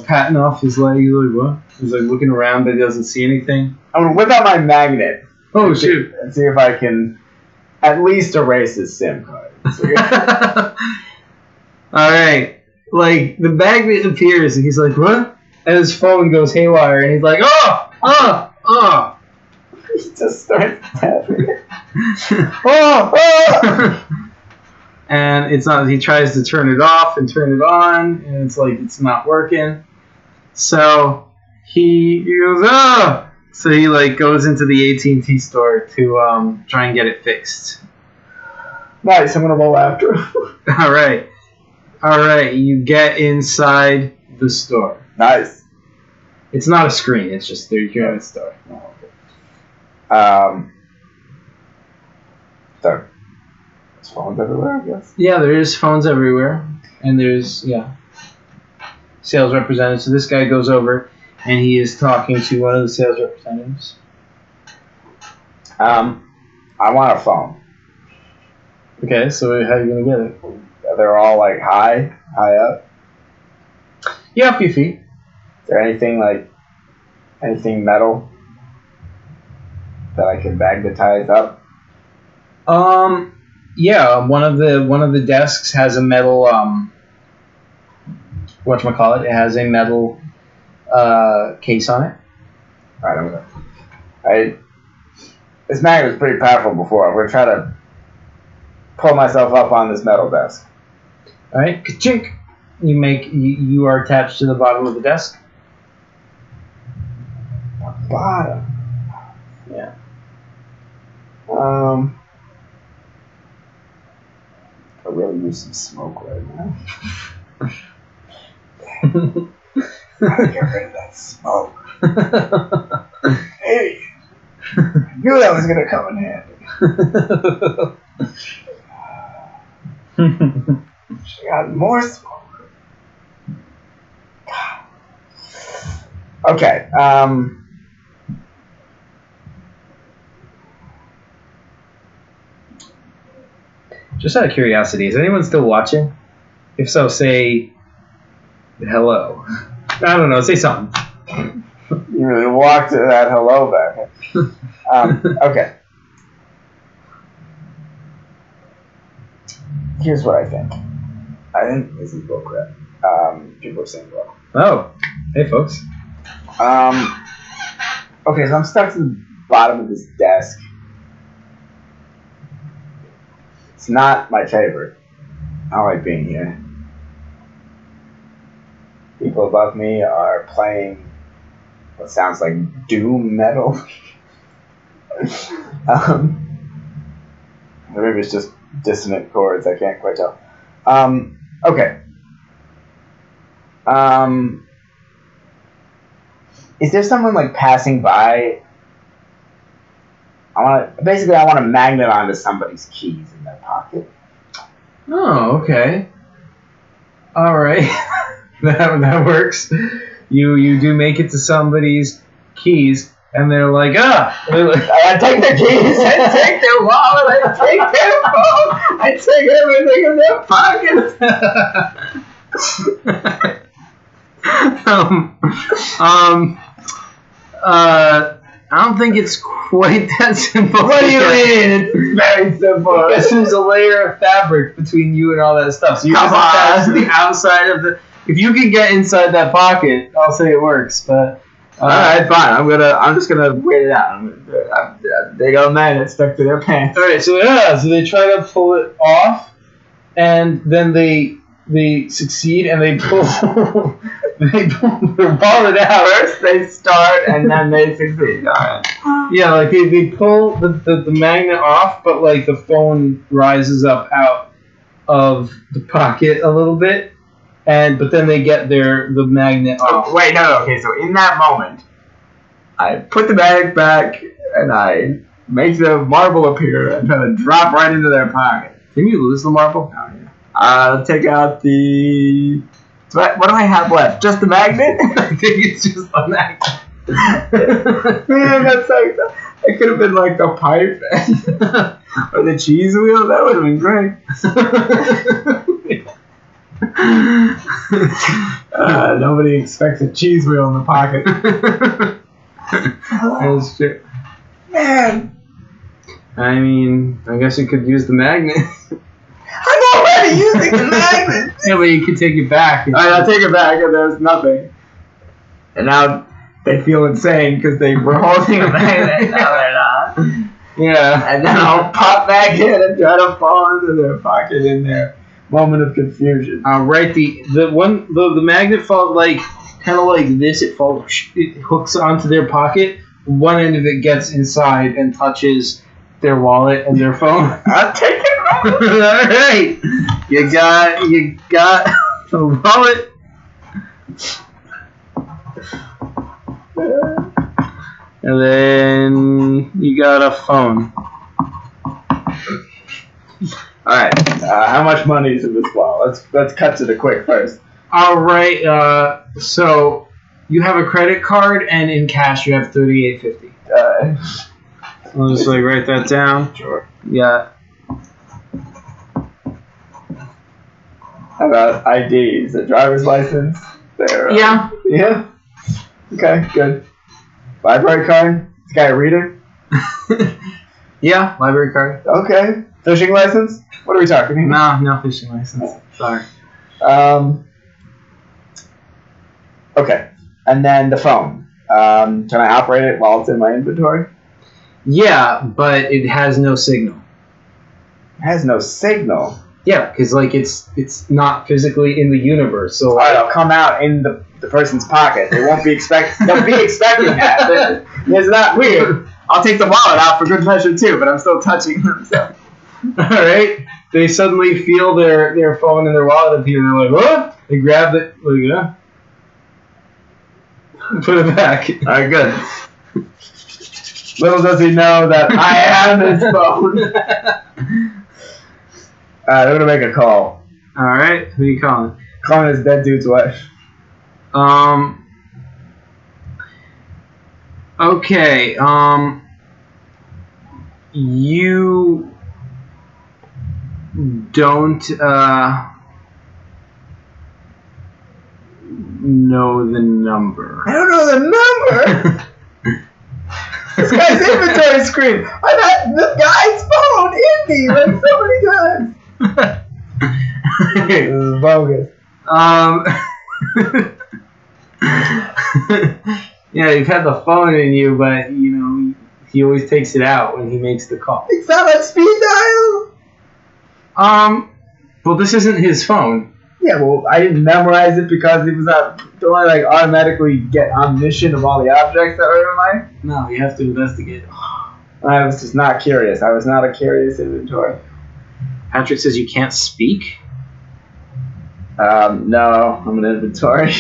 patting off his leg. He's like, what? He's like looking around, but he doesn't see anything. I'm gonna whip out my magnet. Oh shoot! And see if I can at least erase his SIM card. All right. Like the magnet appears, and he's like, what? And his phone goes haywire, and he's like, oh. He just starts tapping it. And it's not. He tries to turn it off and turn it on, and it's like it's not working. So he goes, oh. So he like goes into the AT&T store to try and get it fixed. Nice. I'm gonna roll after him. All right. You get inside the store. Nice. It's not a screen. It's just you're in a store. There's phones everywhere, I guess. Yeah, there's phones everywhere, and there's sales representatives. So this guy goes over, and he is talking to one of the sales representatives. I want a phone. Okay, so how are you gonna get it? They're all like high up. Yeah, a few feet. Is there anything metal that I can magnetize up? Yeah. One of the desks has a metal whatchamacallit? It has a metal case on it. Alright, this magnet was pretty powerful before. I'm gonna try to pull myself up on this metal desk. All right, ka-chink. You are attached to the bottom of the desk. Bottom. Yeah. I really use some smoke right now. Gotta get rid of that smoke. Hey, I knew that was gonna come in handy. She got more smoke. Okay. Just out of curiosity, is anyone still watching? If so, say hello. I don't know. Say something. You really walked to that hello back. Okay. Here's what I think. I think this is bullcrap. People are saying well. Oh, hey folks. Okay, so I'm stuck to the bottom of this desk. It's not my favorite. I don't like being here. People above me are playing what sounds like doom metal. Maybe it's just dissonant chords. I can't quite tell. Okay. Is there someone like passing by? I want to magnet onto somebody's keys in their pocket. Oh, okay. All right. that works. You do make it to somebody's keys, and they're like, I take their keys, I take their wallet, I take their phone, I take everything in their pockets. I don't think it's quite that simple. What do you mean? It's very simple. Because there's a layer of fabric between you and all that stuff. So you just attach to the outside of the. If you can get inside that pocket, I'll say it works. But alright, fine. I'm just gonna wait it out. They got a magnet stuck to their pants. All right, so they try to pull it off, and then they succeed, and they pull their wallet out. First they start, and then they succeed. All right. Yeah, like they pull the magnet off, but like the phone rises up out of the pocket a little bit. But then they get the magnet off. Oh, wait, no. Okay, so in that moment, I put the magnet back and I make the marble appear and try to drop right into their pocket. Didn't you lose the marble? Oh yeah. I'll take out the. What do I have left? Just the magnet? I think it's just a magnet. Man, that's like it could have been like the pipe or the cheese wheel. That would have been great. Nobody expects a cheese wheel in the pocket. That's true. Man. I mean, I guess you could use the magnet. I'm already using the magnet. Yeah, but you can take it back. Alright, I'll take it back and there's nothing. And now they feel insane because they were holding a magnet. No, they're not. Yeah. And then I'll pop back in and try to fall into their pocket in there. Moment of confusion. Right, the magnet felt like kind of like this. It hooks onto their pocket. One end of it gets inside and touches their wallet and their phone. I'll take it back. All right, you got the wallet. And then you got a phone. All right. How much money is in this wallet? Let's cut to the quick first. All right. So you have a credit card, and in cash you have $38.50. I'll just write that down. Sure. Yeah. How about IDs? A driver's license? Yeah. Yeah. Okay, good. Library card? This guy a reader? Yeah, library card. Okay. Fishing license? What are we talking? No fishing license. Sorry. Okay. And then the phone. Can I operate it while it's in my inventory? Yeah, but it has no signal. It has no signal. Yeah, because like it's not physically in the universe. So Alright, I'll come out in the person's pocket. They won't be expecting that. It's not weird. I'll take the wallet out for good measure too, but I'm still touching them. So. all right, they suddenly feel their phone and their wallet appear, and they're like, "What?" They grab it, like, yeah, put it back. All right, good. Little does he know that I am his phone. Alright, I'm gonna make a call. All right, who are you calling? Calling his dead dude's wife. Okay. You don't know the number. I don't know the number. This guy's inventory screen. I've had this guy's phone in me like so many times. This is bogus. Yeah, you've had the phone in you, but you know he always takes it out when he makes the call. It's not on speed dial. Well, this isn't his phone. Yeah, well, I didn't memorize it because it was don't I like automatically get omniscient of all the objects that are in mine? No, you have to investigate. I was just not curious. I was not a curious inventory. Patrick says you can't speak. No, I'm an inventory.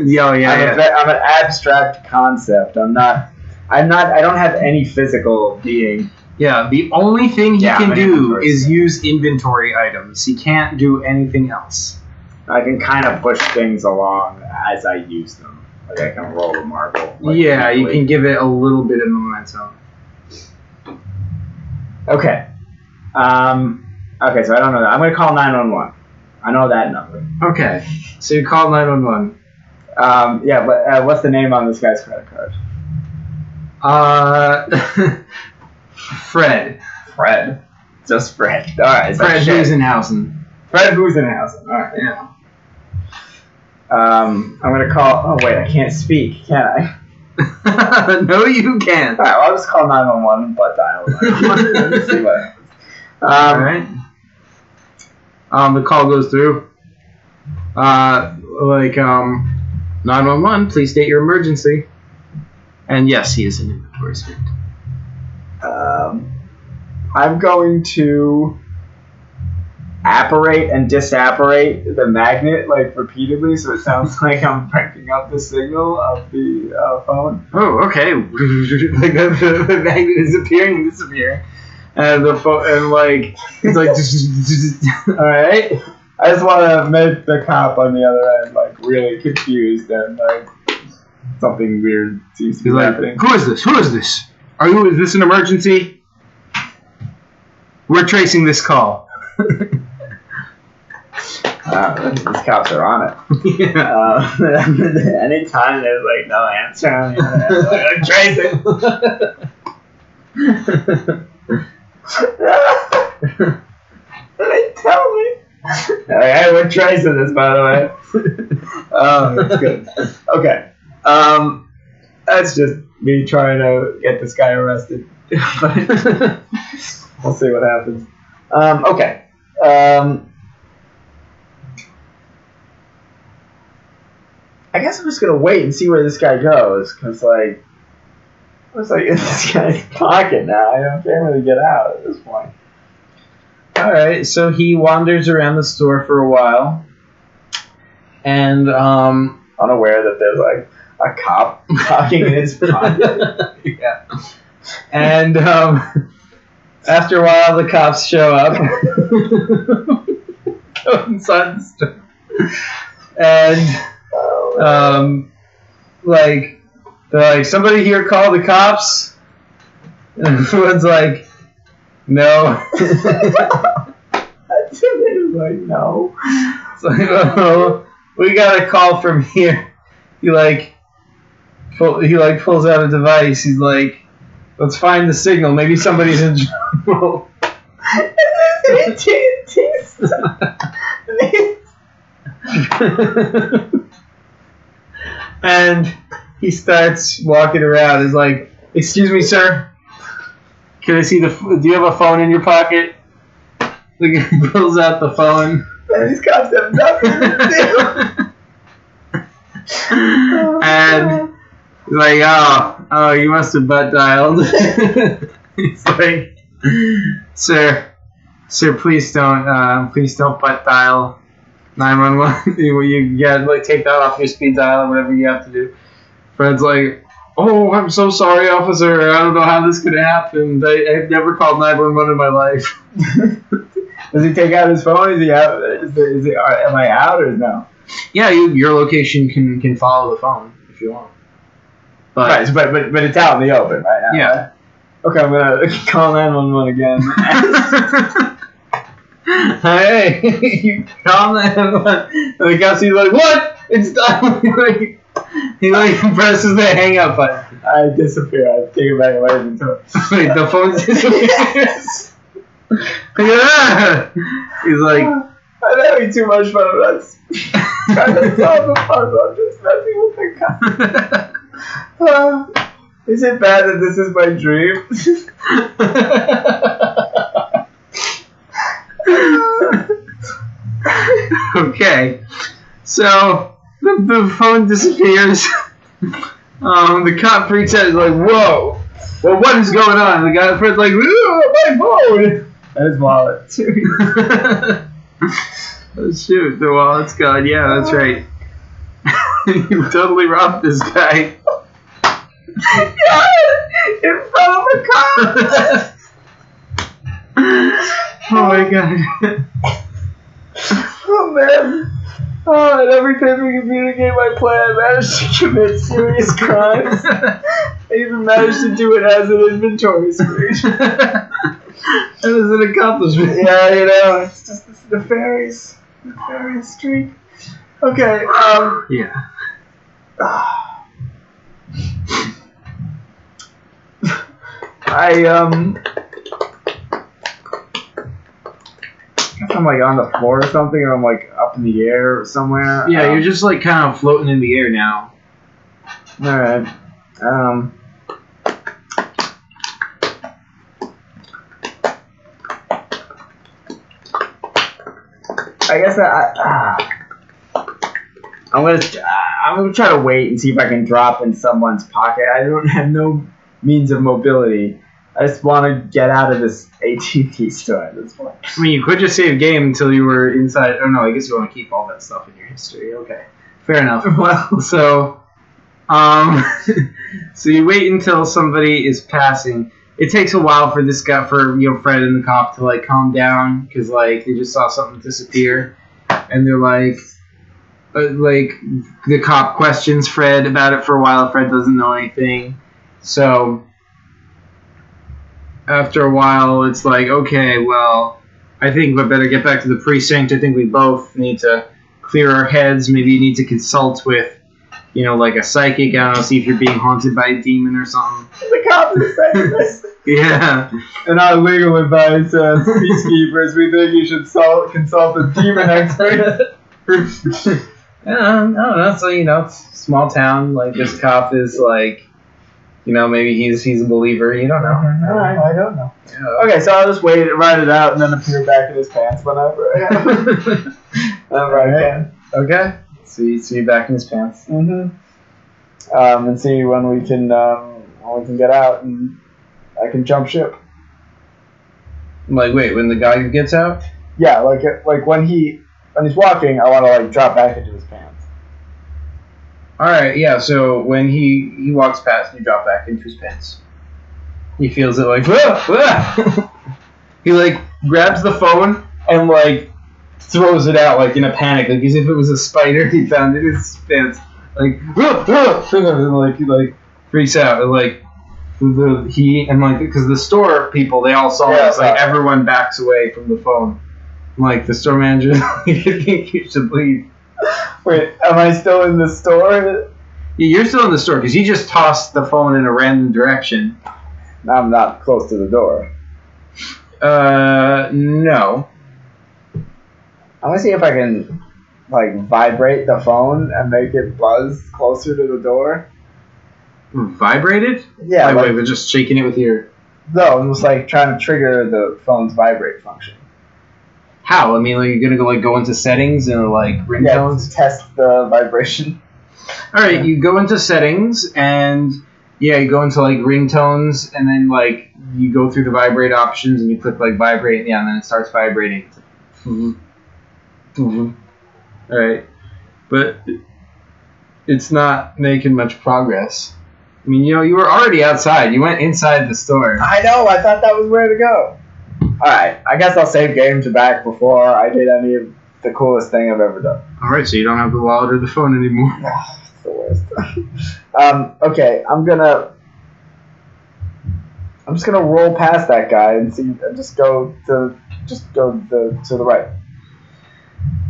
Yeah. I'm an abstract concept. I don't have any physical being. Yeah, the only thing he can do is person. use inventory items. He can't do anything else. I can kind of push things along as I use them. Like I can roll a marble. Like Yeah, you quickly. can give it a little bit of momentum. Okay. Okay, so I don't know that. I'm going to call 911. I know that number. Okay, so you call 911. Yeah, but what's the name on this guy's credit card? Fred. Fred. Just Fred. All right. Fred Huizenhausen. Fred Huizenhausen. All right. Yeah. I'm going to call... Oh, wait. I can't speak, can I? No, you can't. All right. Well, I'll just call 911 but dial 911. Let me see what happens. All right. The call goes through. 911, please state your emergency. And yes, he is an inventory script. I'm going to apparate and disapparate the magnet like repeatedly, so it sounds like I'm breaking up the signal of the phone. Oh, okay. Like the magnet is appearing and disappearing, and the phone and like it's like all right. I just want to make the cop on the other end like really confused and like something weird seems to be happening. Who is this? Who is this? Is this an emergency? We're tracing this call. These cops are on it. Yeah. Anytime there's like no answer on the other end, like, trace it. They tell me. Hey, we're tracing this, by the way. That's good. Okay. That's just me trying to get this guy arrested. We'll see what happens. Okay. I guess I'm just gonna wait and see where this guy goes, cause like, it's like in this guy's pocket now. I can't really get out at this point. All right, so he wanders around the store for a while, and unaware that there's like a cop talking in his pocket. Yeah. And after a while, the cops show up, go inside the store, and like they're like, somebody here call the cops, and everyone's like, no. That's like no. It's like, oh, we got a call from here. You like he like pulls out a device. He's like, let's find the signal. Maybe somebody's in trouble. And he starts walking around. He's like, excuse me, sir. Can I see do you have a phone in your pocket? He pulls out the phone. Man, these cops have nothing to do. And he's like, oh, you must have butt dialed. He's like, sir, please don't butt dial 911. You gotta like take that off your speed dial or whatever you have to do. Fred's like, oh, I'm so sorry, officer. I don't know how this could happen. I've never called 911 in my life. Does he take out his phone? Is he out? Am I out or no? Yeah, your location can follow the phone if you want. But it's out in the open right now. Yeah. Right? Okay, I'm gonna call 911 again. Hey, you call 911. And the cops, he's like, what? It's done. He presses the hang up button. I disappear. I take it back away until Wait, the phone disappears. He's like, I'm having too much fun with us. Trying to solve the puzzle. I'm just messing with the cops. Is it bad that this is my dream? Okay, so the phone disappears. The cop freaks out. He's like, whoa, well, what is going on? The guy Fred's like, my phone. And his wallet. Oh shoot, the wallet's gone. Yeah, that's right. You totally robbed this guy. Yeah, in front of the car. Oh my god. Oh man. Oh, and every time we communicate my plan, I managed to commit serious crimes. I even managed to do it as an inventory screen. That is an accomplishment. Yeah, you know, it's just this nefarious streak. Okay, Yeah. I'm like on the floor or something, or I'm like up in the air somewhere. Yeah, you're just like kind of floating in the air now. Alright. I guess I'm gonna try to wait and see if I can drop in someone's pocket. I don't have no means of mobility. I just want to get out of this AT&T store at this point. I mean, you could just save game until you were inside. Oh no, I guess you want to keep all that stuff in your history. Okay, fair enough. Well, so you wait until somebody is passing. It takes a while for this guy, Fred and the cop to like calm down because like they just saw something disappear, and they're like the cop questions Fred about it for a while. Fred doesn't know anything, so. After a while, it's like, okay, well, I think we better get back to the precinct. I think we both need to clear our heads. Maybe you need to consult with, like a psychic. I don't know, see if you're being haunted by a demon or something. The cops are saying this. Yeah. In our legal advice, peacekeepers, we think you should consult a demon expert. Yeah, I don't know. So, it's a small town. Like, this cop is like... maybe he's a believer. You don't know. Alright, I don't know. Yeah. Okay, so I'll just ride it out, and then appear back in his pants whenever I can. Okay. So you back in his pants. Mm-hmm. And see when we can get out, and I can jump ship. Like, wait, when the guy gets out? Yeah, like when he's walking, I want to drop back into his pants. Alright, yeah, so when he walks past and you drop back into his pants, he feels it like, ah, ah. He grabs the phone and throws it out in a panic, as if it was a spider he found in his pants. Ah, ah, and he freaks out. And because the store people, they all saw this, everyone backs away from the phone. The store manager, I think you should leave. Wait, am I still in the store? Yeah, you're still in the store because you just tossed the phone in a random direction. I'm not close to the door. No. I'm gonna see if I can, like, vibrate the phone and make it buzz closer to the door. Vibrate it? Yeah, Like, wait, but just shaking it with your... No, I'm just, like, trying to trigger the phone's vibrate function. How? I mean, like, you're gonna go into settings and, like, Yeah, ringtones? to test the vibration. Alright, you go into settings and... Yeah, you go into, like, ringtones and then, like, you go through the vibrate options and you click, like, vibrate. Yeah, and then it starts vibrating. Alright. But it's not making much progress. I mean, you know, you were already outside. You went inside the store. I know, I thought that was where to go. Alright, I guess I'll save game to back before I did any of the coolest thing I've ever done. Alright, so you don't have the wallet or the phone anymore. It's the worst. Okay, I'm just gonna roll past that guy and see, and just go to the right.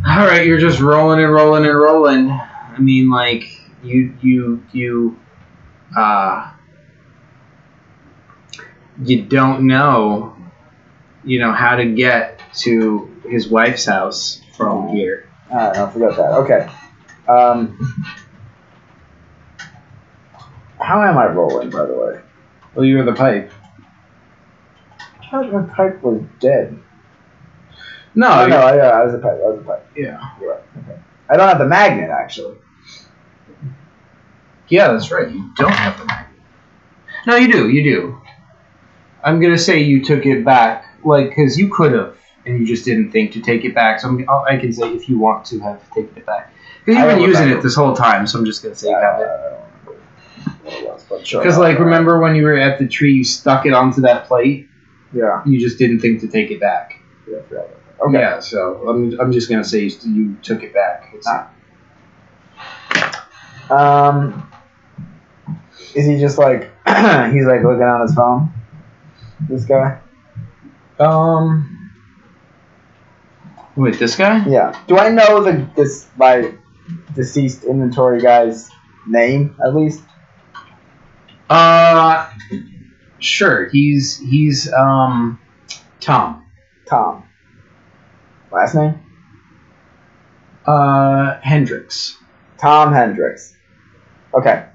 Alright, you're just rolling and rolling and rolling. I mean, like, you don't know, how to get to his wife's house from here. Alright, I'll forget that. Okay. How am I rolling, by the way? Well, you were the pipe. I thought my pipe was dead. No, I was a pipe. Yeah. You're right. Okay. I don't have the magnet, actually. Yeah, that's right. You don't have the magnet. No, you do. I'm gonna say you took it back, like, because you could have, and you just didn't think to take it back. So I can say if you want to have taken it back, because you've been using it this whole time. So I'm just gonna say you have it. Because, like, remember when you were at the tree, you stuck it onto that plate. Yeah. You just didn't think to take it back. Yeah. Okay. Yeah. So I'm just gonna say you took it back. Is he just like he's like looking on his phone? This guy? Wait, this guy? Yeah. Do I know this deceased inventory guy's name at least? Sure. He's Tom. Tom. Last name? Hendricks. Tom Hendricks. Okay.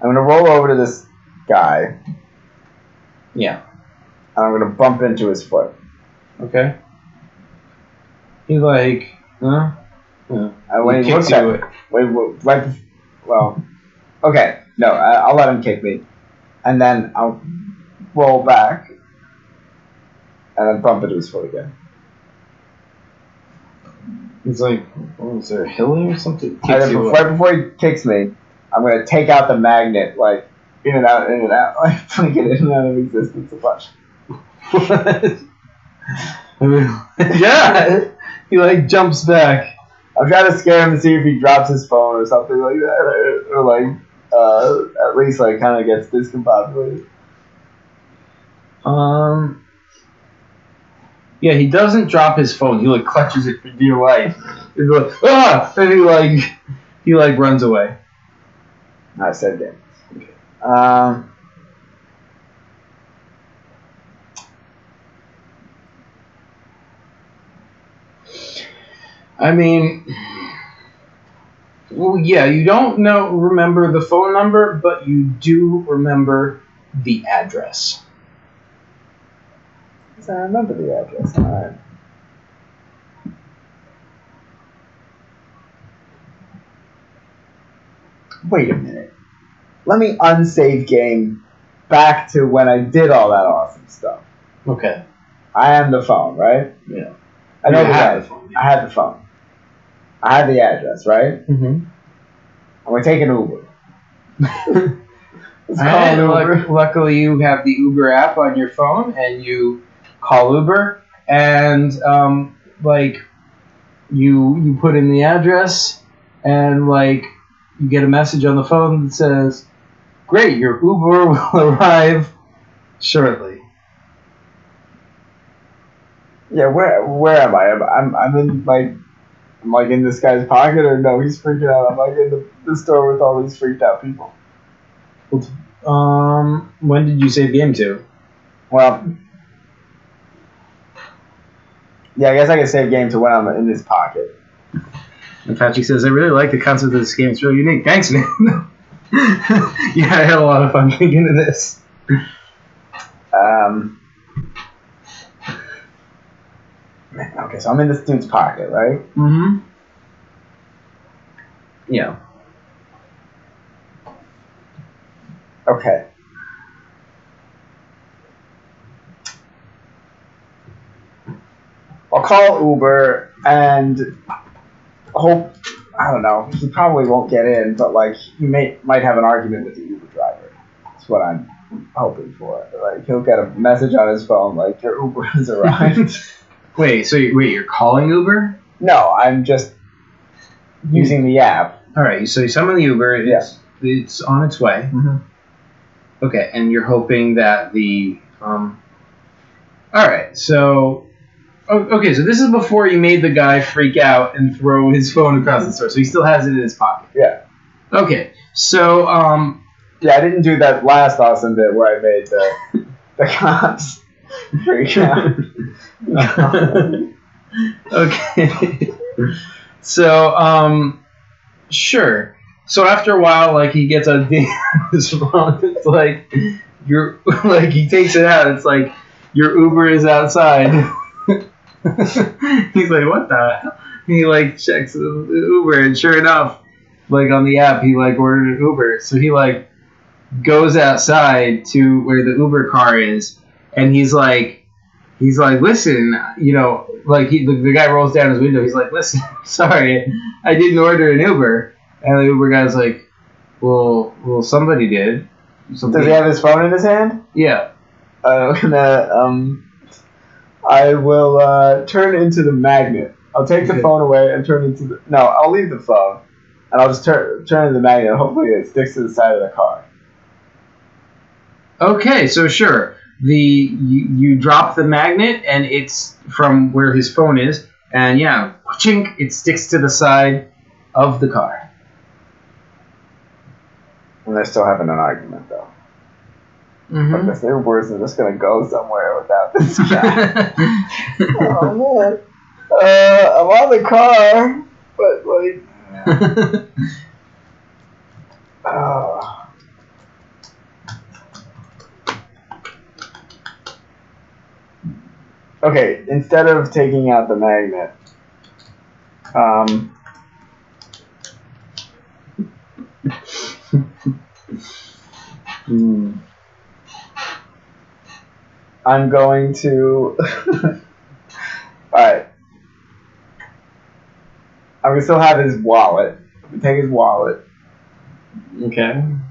I'm gonna roll over to this guy. Yeah. And I'm gonna bump into his foot. Okay. He like, huh? And when he looks at it, okay, no, I'll let him kick me, and then I'll roll back, and then bump into his foot again. He's like, oh, is there a hilly or something? Right before he kicks me, I'm gonna take out the magnet, like in and out, like flick it in and out of existence a bunch. Yeah, he like jumps back. I'm trying to scare him to see if he drops his phone or something like that, or like at least like kind of gets discombobulated. Yeah, he doesn't drop his phone. He like clutches it for dear life. He's like, ah, and he runs away. I said that. Okay. I mean, well, yeah, you don't remember the phone number, but you do remember the address. I remember the address. All right. Wait a minute. Let me unsave game back to when I did all that awesome stuff. Okay. I am the phone, right? Yeah. I know You had the phone. I had the phone. I had the address, right? Mm-hmm. And we're taking Uber. Let's call an Uber. Luckily, you have the Uber app on your phone, and you call Uber, and you put in the address, and you get a message on the phone that says, "Great, your Uber will arrive shortly." Yeah, where am I? I'm in I'm like in this guy's pocket, or no, he's freaking out. I'm like in the store with all these freaked out people. When did you save game to? Well, yeah, I guess I can save game to when I'm in this pocket. And Patrick says, I really like the concept of this game. It's really unique. Thanks, man. Yeah, I had a lot of fun thinking of this. Okay, so I'm in this dude's pocket, right? Mm-hmm. Yeah. Okay. I'll call Uber and hope, I don't know, he probably won't get in, but like he might have an argument with the Uber driver. That's what I'm hoping for. Like he'll get a message on his phone like your Uber has arrived. Wait, you're calling Uber? No, I'm just using the app. All right, so you summon the Uber. It's on its way. Mm-hmm. Okay, and you're hoping that the all right, so okay, so this is before you made the guy freak out and throw his phone across the store, so he still has it in his pocket. Yeah. Okay, so yeah, I didn't do that last awesome bit where I made the cops freak out. Okay. So sure. So after a while, like he gets a ding on his phone. It's like he takes it out. It's like your Uber is outside. He's like, what the hell? He like checks the Uber, and sure enough, like on the app, he like ordered an Uber. So he like goes outside to where the Uber car is, and he's like, listen, like the guy rolls down his window. He's like, listen, sorry, I didn't order an Uber. And the Uber guy's like, well, somebody did. Does he have his phone in his hand? Yeah. I will turn into the magnet. I'll take the phone away and turn into the... No, I'll leave the phone. And I'll just turn into the magnet, and hopefully it sticks to the side of the car. Okay, so sure. You drop the magnet, and it's from where his phone is, and yeah, chink, it sticks to the side of the car. And they're still having an argument, though. Mm-hmm. But this Uber isn't just going to go somewhere without this guy. Oh, man. I'm on the car, but, like... Okay, instead of taking out the magnet, I'm going to... Alright. I'm going to still have his wallet. I'm going to take his wallet. Okay. And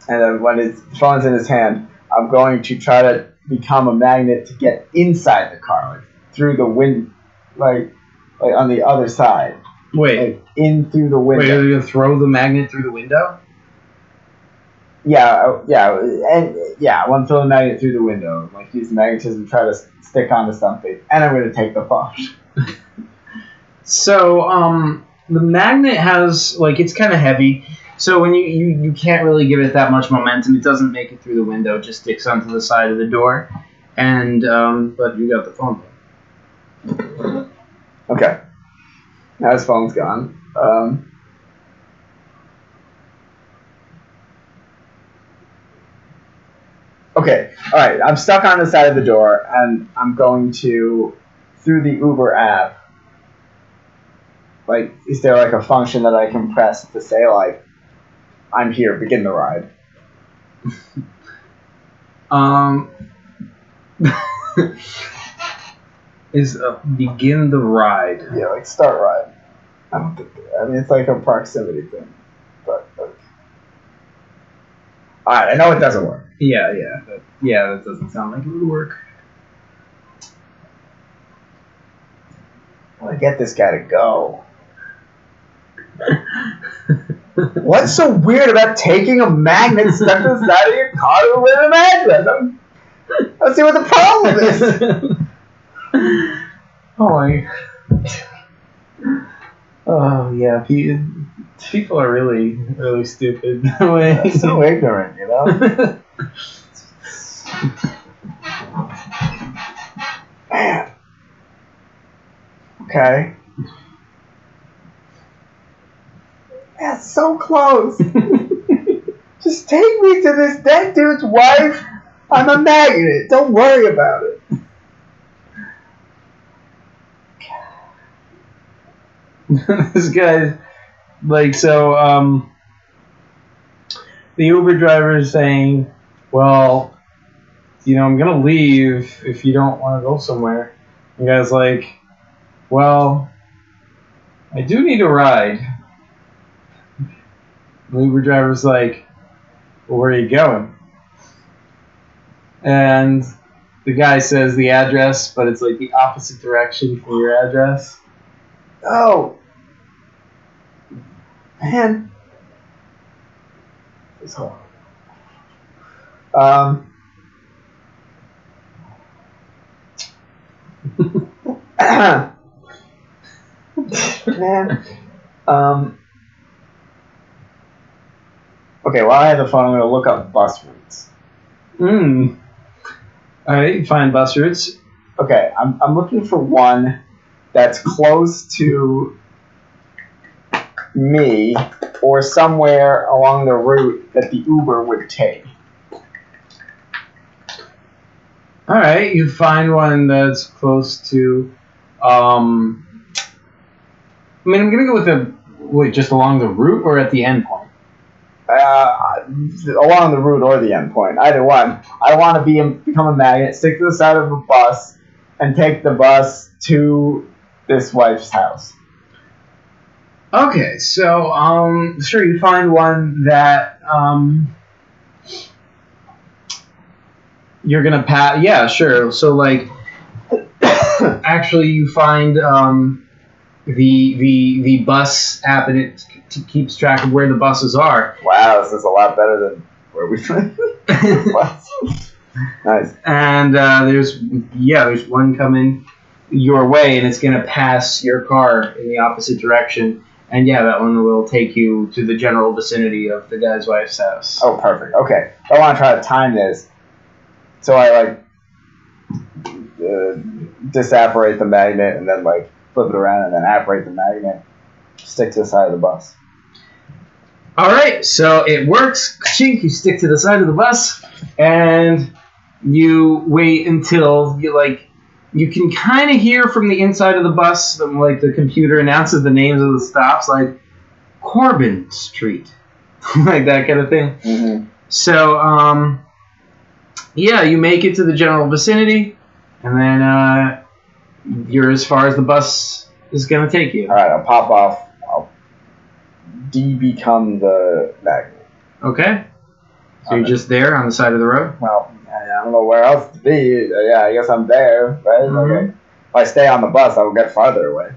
then when his phone's in his hand, I'm going to try to become a magnet to get inside the car, like through the window, like on the other side. Wait. Like in through the window. Wait, are you going to throw the magnet through the window? Yeah, I want to throw the magnet through the window, like use the magnetism, try to stick onto something, and I'm going to take the phone. So, the magnet has, like, it's kind of heavy, so when you can't really give it that much momentum, it doesn't make it through the window, it just sticks onto the side of the door, and, but you got the phone. Okay. Now his phone's gone. Okay, alright, I'm stuck on the side of the door, and I'm going to, through the Uber app, like, is there like a function that I can press to say, like, I'm here, begin the ride? Is begin the ride. Yeah, like start ride. I mean, it's like a proximity thing, but like... Alright, I know it doesn't work. Yeah, that doesn't sound like it would work. I want to get this guy to go. What's so weird about taking a magnet stuck to the side of your car with an address? Let's see what the problem is. Oh my. Oh yeah, people are really really stupid. They're so ignorant, you know. Man. Okay. That's so close. Just take me to this dead dude's wife. I'm a magnet. Don't worry about it. This guy, like, so, the Uber driver is saying, well, you know, I'm gonna leave if you don't want to go somewhere. The guy's like, well, I do need a ride. The Uber driver's like, well, where are you going? And the guy says the address, but it's like the opposite direction from your address. Oh. Man. It's hard. Man. Okay, while I have the phone, I'm going to look up bus routes. Alright, find bus routes. Okay, I'm looking for one that's close to me or somewhere along the route that the Uber would take. Alright, you find one that's close to, I mean, I'm gonna go with just along the route or at the end point? Along the route or the end point, either one. I want to become a magnet, stick to the side of a bus, and take the bus to this wife's house. Okay, so, sure, you find one that, you're gonna pass, yeah, sure, so, like, actually you find, the bus app, and it keeps track of where the buses are. Wow, this is a lot better than where we went. Nice. And there's one coming your way, and it's gonna pass your car in the opposite direction. And yeah, that one will take you to the general vicinity of the guy's wife's house. Oh, perfect. Okay, I want to try to time this, so I disapparate the magnet and then flip it around and then apparate the magnet, stick to the side of the bus. All right, so it works. You stick to the side of the bus, and you wait until you can kind of hear from the inside of the bus, the computer announces the names of the stops, like Corbin Street, like that kind of thing. Mm-hmm. So, you make it to the general vicinity, and then you're as far as the bus is going to take you. All right, I'll pop off. I'll become the magnet. Okay. So you're just there on the side of the road? Well, I don't know where else to be. Yeah, I guess I'm there, right? Mm-hmm. Okay. If I stay on the bus, I will get farther away.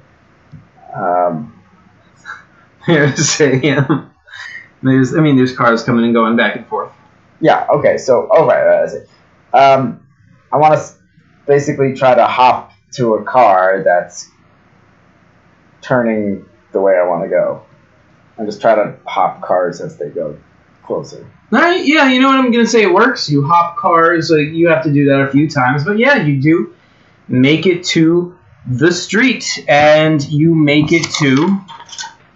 There's cars coming and going back and forth. Yeah, okay, so, right, I see. I want to basically try to hop to a car that's turning the way I want to go. And just try to hop cars as they go closer. All right, yeah, you know what I'm going to say? It works. You hop cars. You have to do that a few times. But yeah, you do make it to the street, and you make it to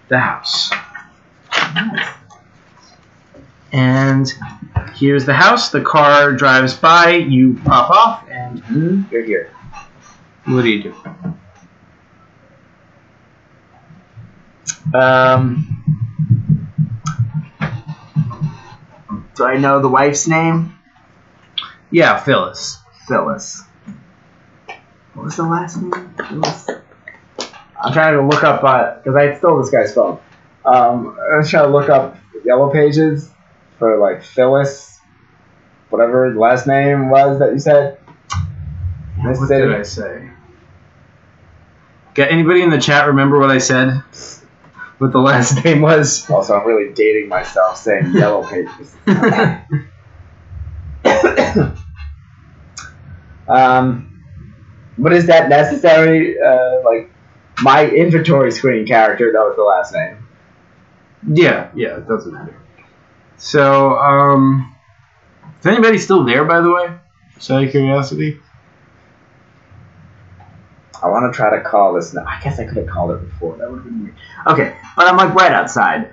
the house. And here's the house. The car drives by. You pop off, and you're here. What do you do? Do I know the wife's name? Yeah, Phyllis. Phyllis. What was the last name? Phyllis. I'm trying to look up, because I stole this guy's phone. I'm trying to look up Yellow Pages for, Phyllis, whatever the last name was that you said. What did I say? Got anybody in the chat remember what I said? What the last name was? Also, I'm really dating myself saying Yellow Pages. But is that necessary? My inventory screen character, that was the last name. Yeah, it doesn't matter. So, is anybody still there, by the way? Just out of curiosity. I want to try to call this. I guess I could have called it before. That would have been weird. Okay, but I'm like right outside.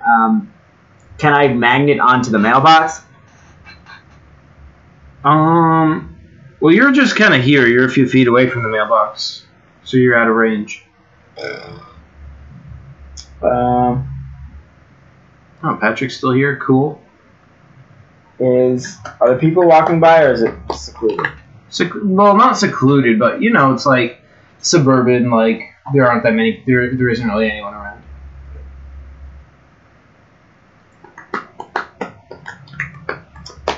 Can I magnet onto the mailbox? Well, you're just kind of here. You're a few feet away from the mailbox, so you're out of range. Oh, Patrick's still here. Cool. Are there people walking by, or is it secluded? Well, not secluded, but it's like suburban. Like there aren't that many. There isn't really anyone around.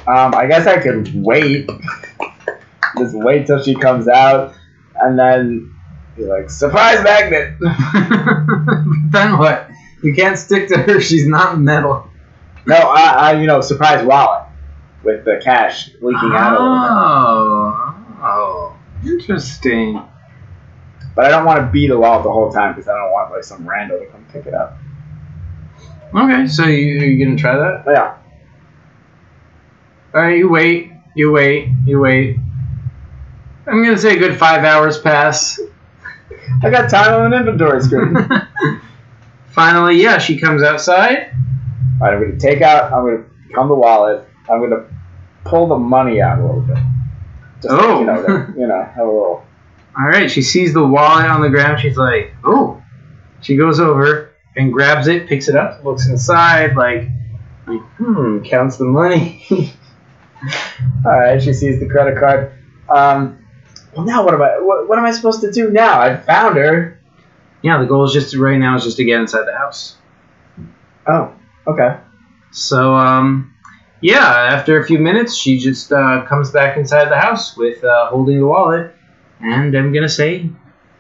I guess I could wait. Just wait till she comes out, and then be like, surprise magnet! Then what? You can't stick to her. She's not metal. No, I surprise wallet with the cash leaking out a little bit. Oh, interesting. But I don't want to beat the wallet the whole time because I don't want like some rando to come pick it up. Okay, so you gonna try that? Yeah. Alright, you wait. I'm gonna say a good 5 hours pass. I got time on an inventory screen. Finally, yeah, she comes outside. Alright, I'm gonna come the wallet. I'm gonna pull the money out a little bit. Just have a little. Alright, she sees the wallet on the ground. She's like, oh. She goes over and grabs it, picks it up, looks inside, counts the money. Alright, she sees the credit card. Well, now what am I supposed to do now? I found her. Yeah, the goal is right now is just to get inside the house. Oh, okay. So, after a few minutes, she just comes back inside the house with holding the wallet. And I'm going to say,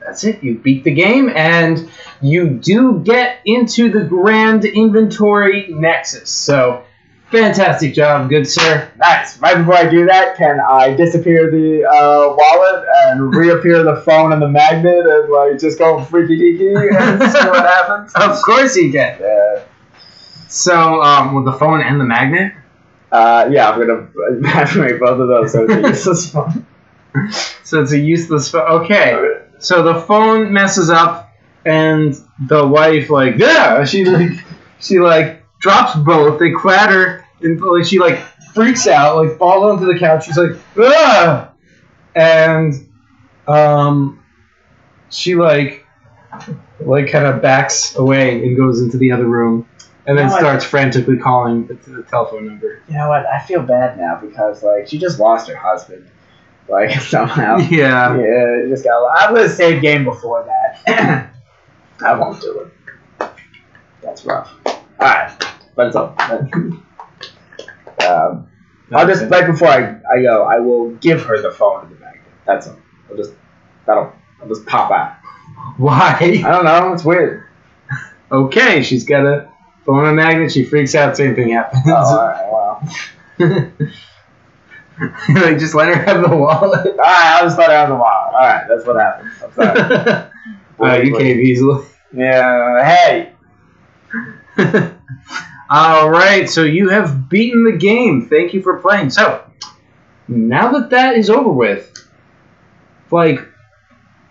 that's it. You beat the game, and you do get into the Grand Inventory Nexus. So, fantastic job, good sir. Nice. Right before I do that, can I disappear the wallet and reappear the phone and the magnet and just go freaky deaky and see what happens? Of course you can. Yeah. So, with the phone and the magnet? Yeah, I'm gonna activate both of those, so it's a useless phone. So it's a useless phone. Okay. So the phone messes up, and the wife she drops both. They clatter, and she freaks out, falls onto the couch. She's like, ah! And she kind of backs away and goes into the other room, and then starts frantically calling the telephone number. You know what? I feel bad now because she just lost her husband, somehow. Yeah. Yeah. Just I'm gonna save game before that. I won't do it. That's rough. Alright. But it's all. I'll just right before I go, I will give her the phone and the magnet. That's all. I'll just pop out. Why? I don't know. It's weird. Okay, she's got a phone and magnet. She freaks out. Same thing happens. Oh, all right. Wow. Just let her have the wallet. All right, I'll just let her have the wallet. All right, that's what happens. I'm sorry. You cave easily. Yeah. Hey. All right, so you have beaten the game. Thank you for playing. So, now that is over with,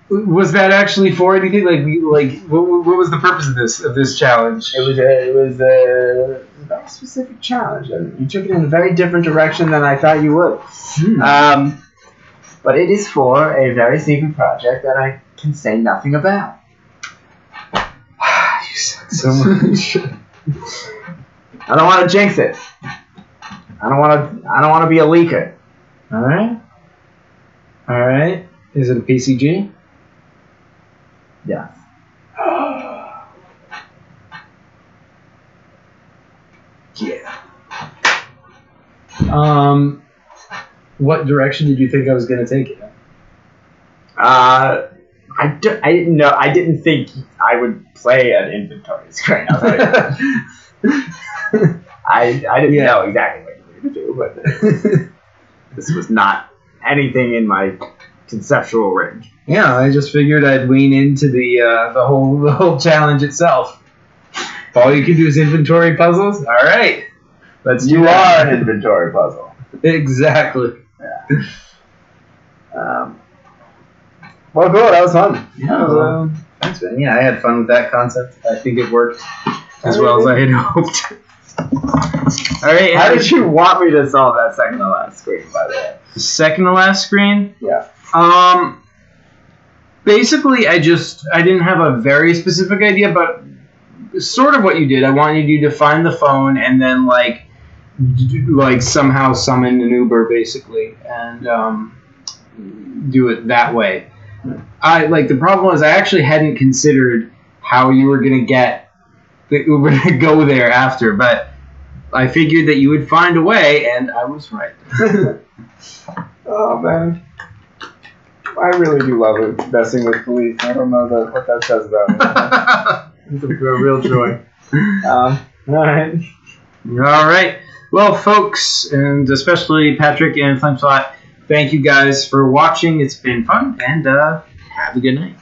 was that actually for anything? What was the purpose of this challenge? It was a very specific challenge, and you took it in a very different direction than I thought you would. But it is for a very secret project that I can say nothing about. You suck so much. I don't want to jinx it. I don't want to be a leaker. All right. Is it a PCG? Yeah. Yeah. What direction did you think I was going to take it? I didn't know. I didn't think I would play an inventory screen. I didn't know exactly what you were going to do, but this was not anything in my conceptual range. Yeah, I just figured I'd lean into the whole challenge itself. If all you can do is inventory puzzles, all right. Let's do You that. are an inventory puzzle. Exactly. Well, cool. That was fun. Yeah. Thanks, man. Yeah, I had fun with that concept. I think it worked as well as I had hoped. All right. How did you want me to solve that second to last screen, by the way? The second to last screen? Yeah. Basically, I didn't have a very specific idea, but sort of what you did. I wanted you to find the phone and then like somehow summon an Uber, basically, and do it that way. The problem was I actually hadn't considered how you were gonna get the Uber to go there after, but I figured that you would find a way, and I was right. Oh man, I really do love investing with police. I don't know what that says about me. It's a real joy. All right. All right. Well, folks, and especially Patrick and Flamespot, thank you guys for watching. It's been fun, and have a good night.